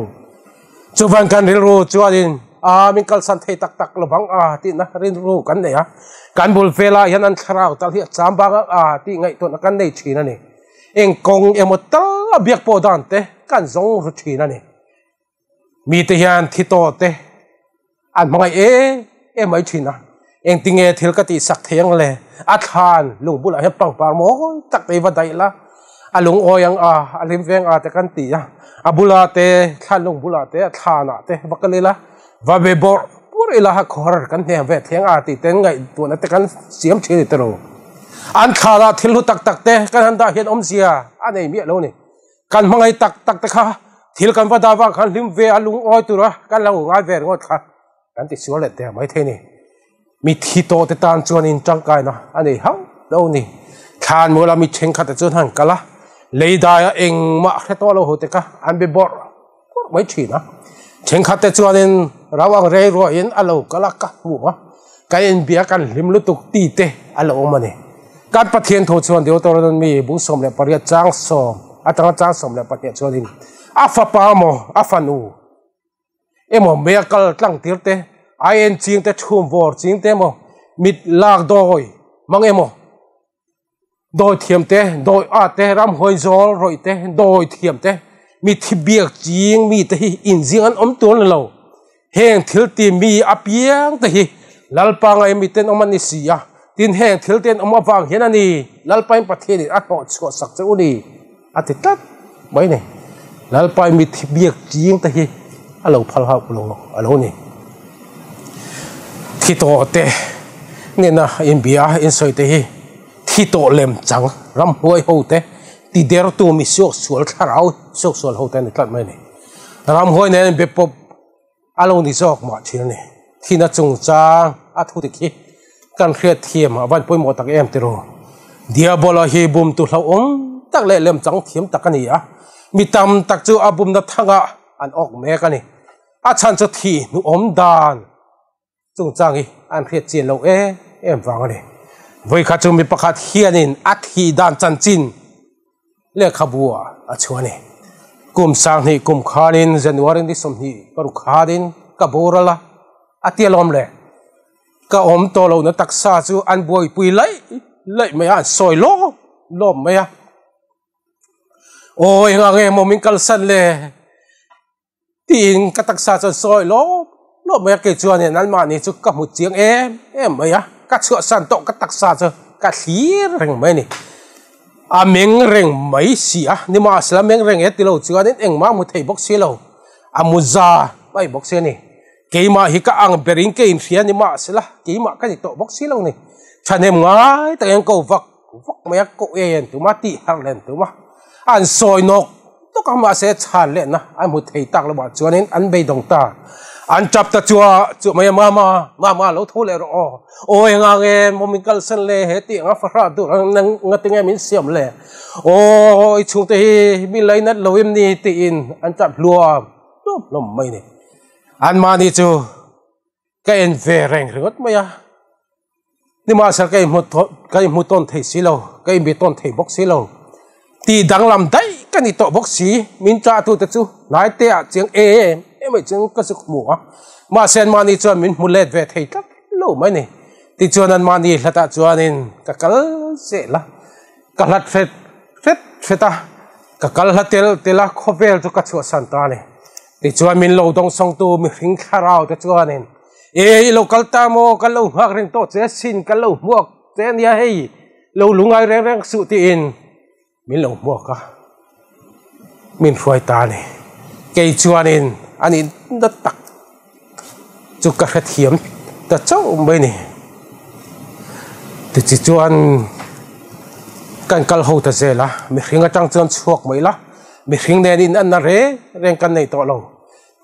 chuwan kan ril ru chuan in min kal san thei tak lo bang ti na rin ru kan ne ya kan bul vela yan an tharau tal hi cham bang ti ngai to na kan nei thina ni eng kong emotal biak po dan te kan zong ru thina ni mi te hian thi to te an mangai e mai thina eng tinge thil ka ti sak theng le a than lung bula he pang par mo tak te wa dai la alung oyang alim veng te kan ti ya abula te than lung bula te thana te bakalela va be bor pur ila ha khor kan ne ve theng ti ten ngai tu na te kan siam thi te ro an khala thilu tak te kan handa hian om sia anei mi lo ni kan mangai tak te kha thil kan va dawa khan lim ve alung oi tura kan lo ngai ve ngot kha kan ti sual le te mai the ni Mitthi to te tan chuan in changkai na anei hau lo ni khan mola mi theng kha te chuan han kala leida eng ma kheto lo ho te ka an be bor mai thi na theng kha te chuan in rawang re ro in alo kala ka mu ma kai in bia kan lim lu tuk ti te alo ma ni kan pathian tho chuan deu tor don mi bung som le paria chang som atanga chang som le pathian chuan in afa pa mo afanu emo miracle tlang tirte ayen ching te thum vor ching te mo mit lak doi mang emo doi thiam te doi te ram hoi zol roi te doi thiam te mi thi biak ching mi te hi in jing an om ton lo heng thil ti mi apiang te hi lalpa ngai mi ten omani sia tin heng thil ten oma wang hian ani lalpai pathian a ho chho sak chu ni ati tat mai ne lalpai mi thi biak ching te hi alo phal hau lo alo ni thi tổ te nên là in bia in soi te hi thi tổ lem chẳng ram huai hậu te ti der tu mi sok sual thlarau sok sual hậu te ni tlat mai ni ram huai nên be pop alo ni sok ma thil ni thi na chung chang a thu te khi kan khret thiam awan poi mo tak em te ro diabola hi bum tu hlau tak le lem chang thiam tak ani a mi tam tak chu abum na thanga an ok me ka ni a chan chu thi nu dan chung chang hi an khret chin lo em wang ani voi kha chu mi pakhat hianin a thi dan chan chin le khabua a chuani kum sang ni kum khanin january ni som ni paru kharin ka borala atialom le ka om to lo na taksa chu an boi pui lai mai an soi lom mai a ôi ngang em mình kal san le tin ka taksa chu soi lo mai ke chuan ne nan ma ni chu ka mu chiang em mai a ka chu san to ka taksa chu ka hlir reng mai ni a meng reng mai si a ni ma sla meng reng e ti lo chuan eng ma mu thei bok si lo a mu za mai bok se ni ke ma hi ka ang bering ke in hria ni ma sla ke ma ka ni to bok si lo ni chanem ngai ta eng ko vak mai ko en tu ma ti har len tu ma an soi nok to ka ma se chan le na an mu thei tak lo ba chuan an be dong ta an chap ta chu mai ma lo thu le ro oi nga nge momin kal san le he ti nga fra du nang ngatinge min siam le oi chung te hi mi lai nat lo im ni ti in an chap luam lom mai ni an ma ni chu ka en ve reng ringot maya ni ma sal kai mu ton thei si lo kai bi ton thei bok si lo ti dang lam dai ka ni to bok si min cha tu te chu nai te a chiang em mai chung ka su mu a ma sen ma ni chuan min mulet ve thei tak lo mai ni ti chuan an ma ni hlata chuan in ka kal se la ka hlat feta ka kal hlatel tela khovel chu ka chu san ta ni ti chuan min lo dong song tu mi hring thlarau te chuan in local ta mo ka lo hak reng to che sin ka lo muak che nia hei lo lungai reng su ti in min lo muak ka min phoi ta ni ke chuan in ani da tak chu ka khat hiam ta chau mai ni ti chi chuan kan kal ho ta zela mi hringa tang chuan chuak mai la mi hring nen in an na reng kan nei to lo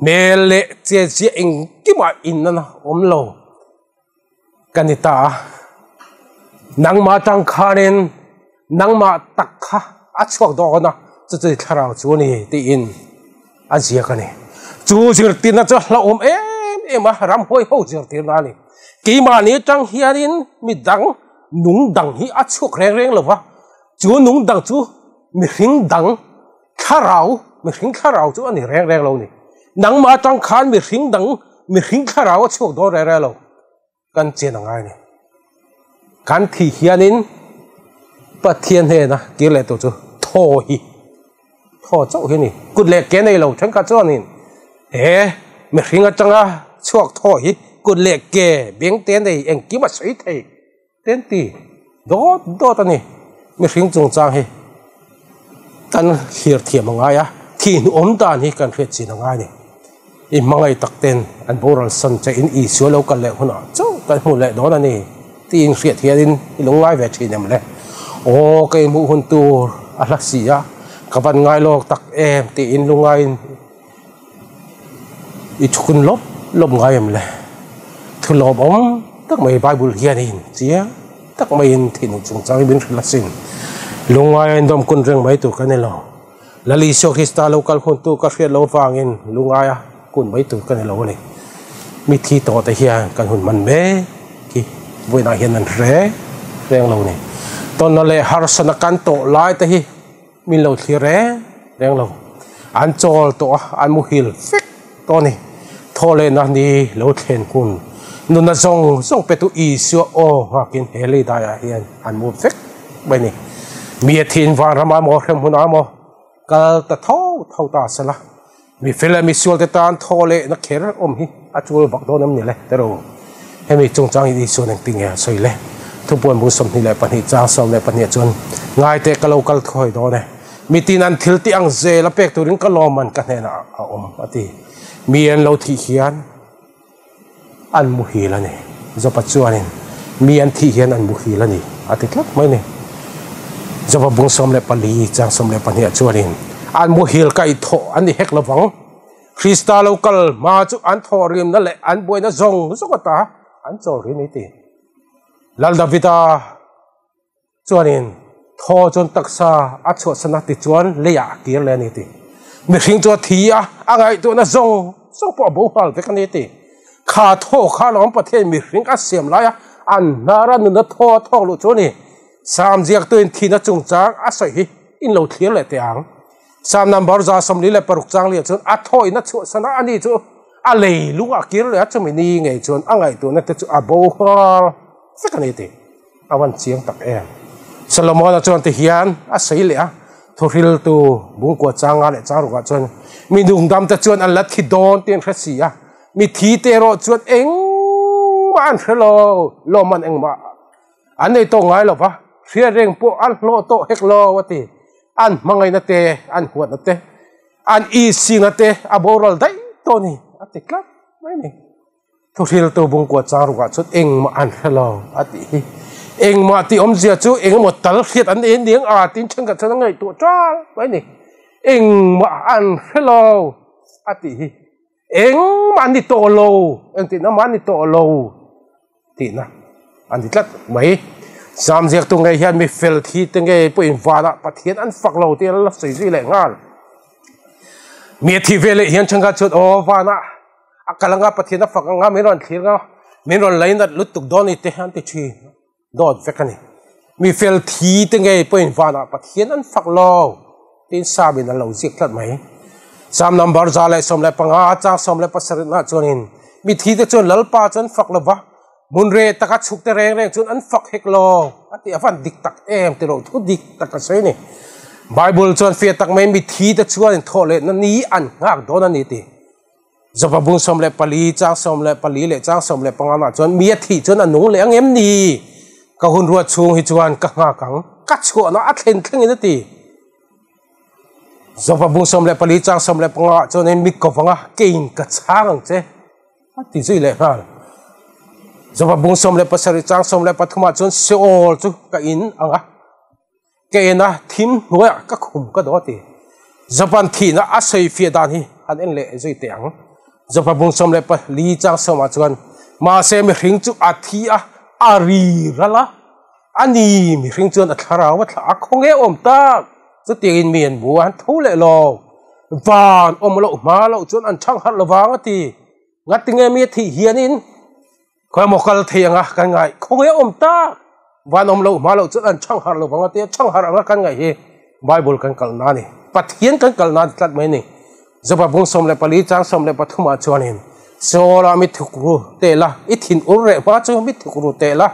mele che eng ki ma in na om lo kanita nang ma tang khanen nang ma tak kha a chuak do na chu thlarau chu ni ti in a zia ka ni chu zir tin na chu hla em a ram hoi ho zir tin na ni ki ma ni tang hianin mi dang nung dang hi a chuak reng lo wa chu nung dang chu mi hring dang thlarau chu ani reng lo ni nang ma tang khan mi hring dang mi hring thlarau chuak do re lo kan chen angai ni kan thi hianin pathian he na ki le to chu tho chau hi ni kut le ke nei lo thang ka chuan in mi hring atanga chuak tho hi kut le ke beng ten nei eng ki ma sei thei ten ti do ta ni mi hring chung chang hi kan hir thiam angai a thi nu om dan hi kan hret chin angai ni i mangai takten an boral san che in i su lo kan le huna chau kan hu le do na ni ti in hriat hianin i longai ve thin em le ke mu hun tu a la si a ka van ngai lok tak em ti in lungai i chukun lop ngai em le thu lop om tak mai bible hianin chia tak mai in thin chung chang bin la sin lungai dom kun reng mai tu kan lo lali so krista local hun tu ka hriat lo wangin lungai a kun mai tu kan lo ni Mitthi to te hian kan hun man me ki voina hian an reng lo ni ton no le har sana kan to lai te hi min lo thli reng lo an chol to an mu hil fek to ni thole na ni lo thlen kun nun na zong pe tu i su o hakin heli da ya hian an mu fek bai ni mi thin wa rama mo khem huna mo kal ta thau ta sala mi fela mi sual te tan thole na kher om hi achul bak do nam ni le tero hemi chung chang i su nang ting ya soi le thu pon bu som ni le pan hi cha som le pan hi chun ngai te ka local thoi do ne mi tin an thil ti ang ze la pek tu ring ka lo man ka ne na om ati mi en lo thi hian an mu hi la ne giờ bắt chuan in miền thị hiện anh buhi là nè à thì lắm mấy nè giờ bắt bung xóm lại pali trang xóm lại pali chuan in anh buhi cái thọ anh đi hết là vắng Krista local mà chú anh thọ riêng nó lại anh buổi nó rong nó rất ta anh cho riêng này thì lần Davida chuan in thọ chọn tác sa ắt chuột sana thì chuan lấy à kia lên này thì mình hình cho thì anh ấy tụi nó rong bỏ bố hal cái này thì khá thô khá lắm bắt thêm mình hình cái xiêm lại anh nara nó thô lộ chỗ này sam giặc tôi thì nó trùng tráng sợi in lâu thiệt lại tiếng sam năm bảo ra xong lý lại paruk tráng liền chốn thôi nó chỗ sana anh đi chỗ lầy lúc kia lại cho mình đi ngày chốn anh ấy tụi nó chỗ bố hal cái này thì vẫn chiang tắc em Salomon là chọn thì hiền sấy lẽ thoril tu bung qua trang ngã lại trang rồi chọn mình dùng đam ta chọn anh lát khi đón tiền khách sĩ Mitthi tero chọn eng man hello lo man eng ma anh ấy to ngay lo ba phía reng po anh lo to hek lo vậy thì anh mang ngay nát te anh huat nát te anh easy nát te aboral đấy to ni ati klap mấy ni thoril tu bung qua trang rồi chọn eng man hello ati eng mà ti om zia chu eng một tal khiết anh đến tiếng tin chân cả chân ngay tụ cha vậy nè eng mà anh hello ati eng mà anh đi to lâu eng thì nó mà anh đi to lâu thì na anh đi lát mấy sam ziak tu ngay hian mi fel thi tiếng ngay point vada pathian anh phật lâu thì nó xây gì lại ngal Mitthi về lại hian chân cả chút vana akalanga pathian nó phật nga mình ron lấy nó lút tục đón thì hắn thì chi đốt vẽ cái này mi fel thi tiếng nghe point vana pathian an phak lo tin sa bin lo zik lat mai sam number za lai som lai panga cha som lai pasar na chonin mi thi te chon lalpa chon phak lo wa mun re taka chuk te reng chon an phak hek lo ati avan dik tak em te ro thu dik tak ka sei ni bible chon fe tak mai mi thi te chuan thole na ni an ngak do na ni ti zaba bung som lai pali cha som lai pali le cha som lai panga na chon mi thi chon anung le ang em ni ka hun ruột chung hi chuan ka nga kang ka chu nó thlen thling in ti zo pa bung som le pali chang som le panga cho nên mi ko wanga kein ka chang che ti zui le ha zo pa bung som le pasari chang som le pathuma chon seol chu ka in anga ke na thim nuya ka khum ka do ti japan thi na asai fi dan hi an en le zui teang zo pa bung som le pali chang som a chuan ma se mi hring chu a thi ari rala ani mi hring chuan a thlarau wa thla khong e om ta chu tin miền buan thu le lo van om lo ma lo chuan an thang hat lawang ati ngat tinge mi thi hianin khoi mokal thianga kan ngai khong e om ta van om lo ma lo chuan an thang hat lawang ati thang har anga kan ngai hi bible kan kal na ni pathian kan kal na tlat mai ni zaba bung som le pali chang som le pathuma chuanin sola mi thukru tela ithin urre pa chu mi thukru tela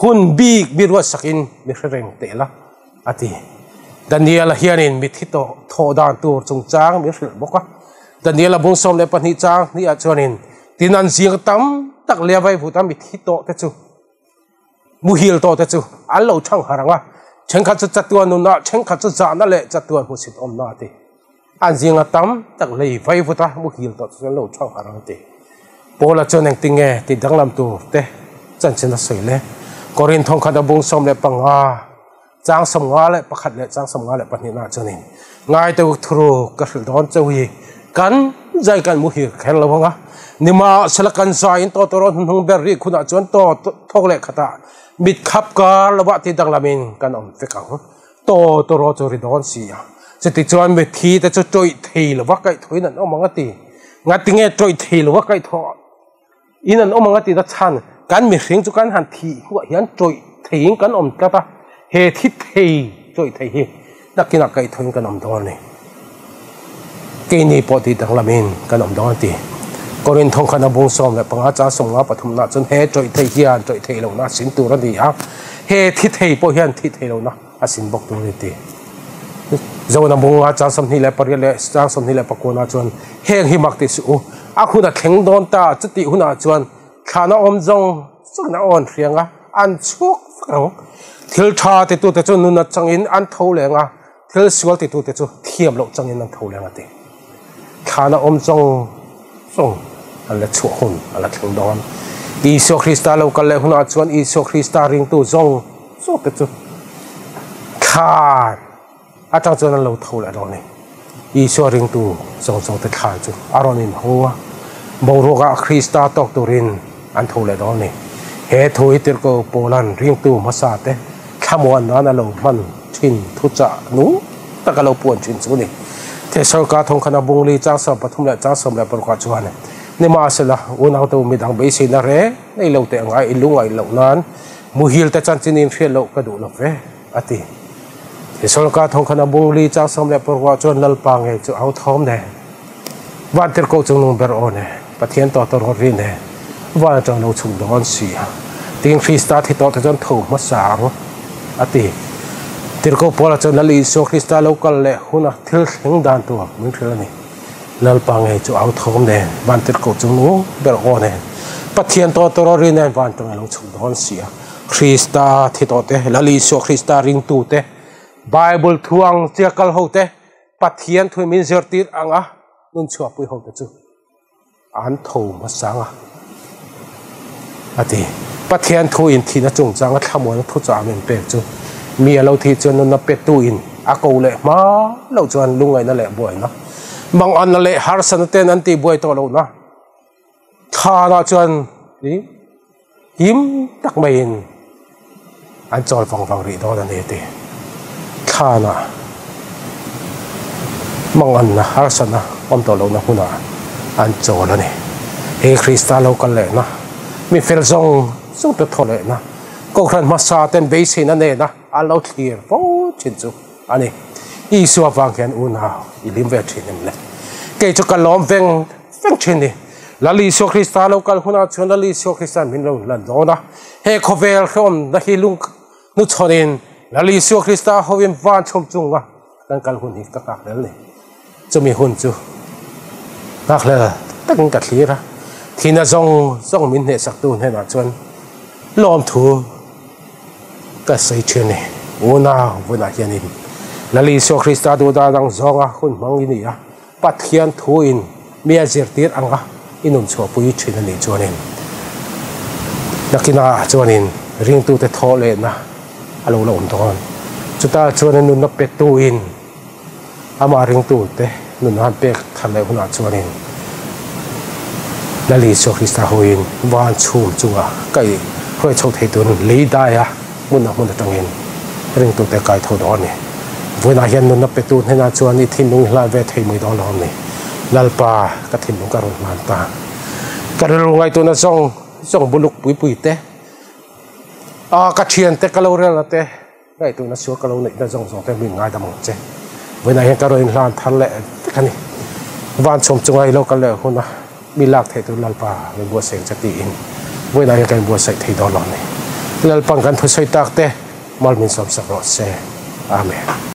hun big birwa sakin mi reng tela ati Daniel hianin mi thito thodan tur chung chang mi ril boka Daniel bung som le pani chang ni a chuanin tinan jing tam tak le vai vutam mi thito te chu mu hil to te chu an lo thang haranga chenkha chu chatuan nu na chenkha chu za na le chatuan hu sit om na ti an jing tam tak le vai vuta mu hil to chu lo thang harang ti pola choneng tinge ti danglam tu te chan chen na soile korin thong khada bung som le panga chang som nga le pakhat le chang som nga le pani na chonin ngai te thru ka hril don chawi kan jai kan mu hi khel lawanga nima selakan sa in to toron hung berri khuna chon to thok le khata mit khap ka lawa ti danglamin kan om fe kang to ro chori don si ya cheti chuan me thi te chu toi thei lawa kai thoin an omanga ti ngati nge toi thei lawa kai tho in an omanga ti da chan kan mi hring chu kan han thi huwa hian toi theing kan om ta he thi thei toi thei hi dakina kai thoin kan om don ni ke ni po ti danglamin kan om don ti korin thong khana bung som le panga cha som nga pathum na chun he toi thei hian toi thei lo na sin tu ra ni ha he thi thei po hian thi thei lo na asin bok tu ni ti zona bung nga cha som ni le par le cha som ni le pakona chun heng hi mak ti su a khuna theng don ta chuti huna chuan khana om jong chuna on hrianga an chuk ang thil tha te tu te chu nu na changin an tho lenga thil sual te tu te chu thiam lo changin an tho lenga te khana om jong ala chu hun ala theng don Mizo Krista lo kal le huna chuan Mizo Krista ring tu zong so te chu khan atang chuan lo tho la ro ni Mizo ring tu zong te khan chu aronin hoa boroga Krista tok turin an tho le ro ni he thui tir ko polan ring tu masa te khamwan na lo man thin thu cha nu takalo puan chin chu ni te sarka thong khana bungli chang sam pathum la chang sam la par ka chuan ni ma sala unang to midang be sin na re nei lo te ngai ilungai lo nan mu hil ta chan chin in phel lo ka du lo ve ati te sarka thong khana bungli chang sam la par ka chuan lal pa nge chu au thawm ne van ter ko chung nung ber on ne pathian to to ri ne van chang lo chung don si ting Krista thi to chon tho ma sang ati tirko pola chon Mizo Krista local le huna thil thing dan tu mun thil ni lal pangai chu au thom ne ban tirko chung nu ber o ne pathian to to ri ne ban tang lo chung don sia Krista thi to te Mizo Krista ring tu te Bible thuang chekal ho te pathian thui min zertir anga nun chua pui ho te chu an tho ma sanga ati pathian thu in thina chung changa thamon thu cha men pe chu mi lo thi chuan na pe tu in a ko le ma lo chuan lungai na le boy na mang an le har san ten an ti boy to lo na tha na chuan him tak mai in an chol fang ri do na ne te tha na mang an na har san na om to lo na huna an chol ani he Krista lo kal le na mi fel zong te thole na ko khan ma sa ten be sin na ne na alo clear fo chin chu ani Mizo wang khan una ilim ve thin le ke chu ka lom veng chin ni Mizo Krista lo kal huna chon Mizo Krista min lo lan do na he khovel khom na hi lung nu chonin Mizo Krista hovin van chom chunga kan kal hun hi ka kak le ni chumi hun chu kak le tak ka thira thina zong min ne sak tu ne na chon lom thu ka sei chene una vuna hianin Mizo Krista do da dang zonga hun mangi ni a pathian thu in mia zertir anga inun cho pui china ni chonin nakina chonin ring tu te thole na alo lo don chuta chonin nun na pe tu in ama ring tu te nun han pe thale huna chonin Mizo Krista hoin van chum chunga kai khoi chau thei tun lei da ya mun tangin ring tu te kai tho do ni voi na hian nun na pe tu hena chuan ni thin nung hla ve thei mai do lo ni lalpa ka thin nung ka ron man ta ka ro ngai tu na song buluk pui te a ka thian te ka lo rel te ngai tu na so ka lo nei da song te min ngai da mo che voi na hian ka ro in hlan thal le khani van chom chungai lo ka le huna mi lak thei tu lalpa me bo seng chati in voi na hian kan bo sai thei do lo ni lalpang kan thu sai tak te mal min som sak ro se amen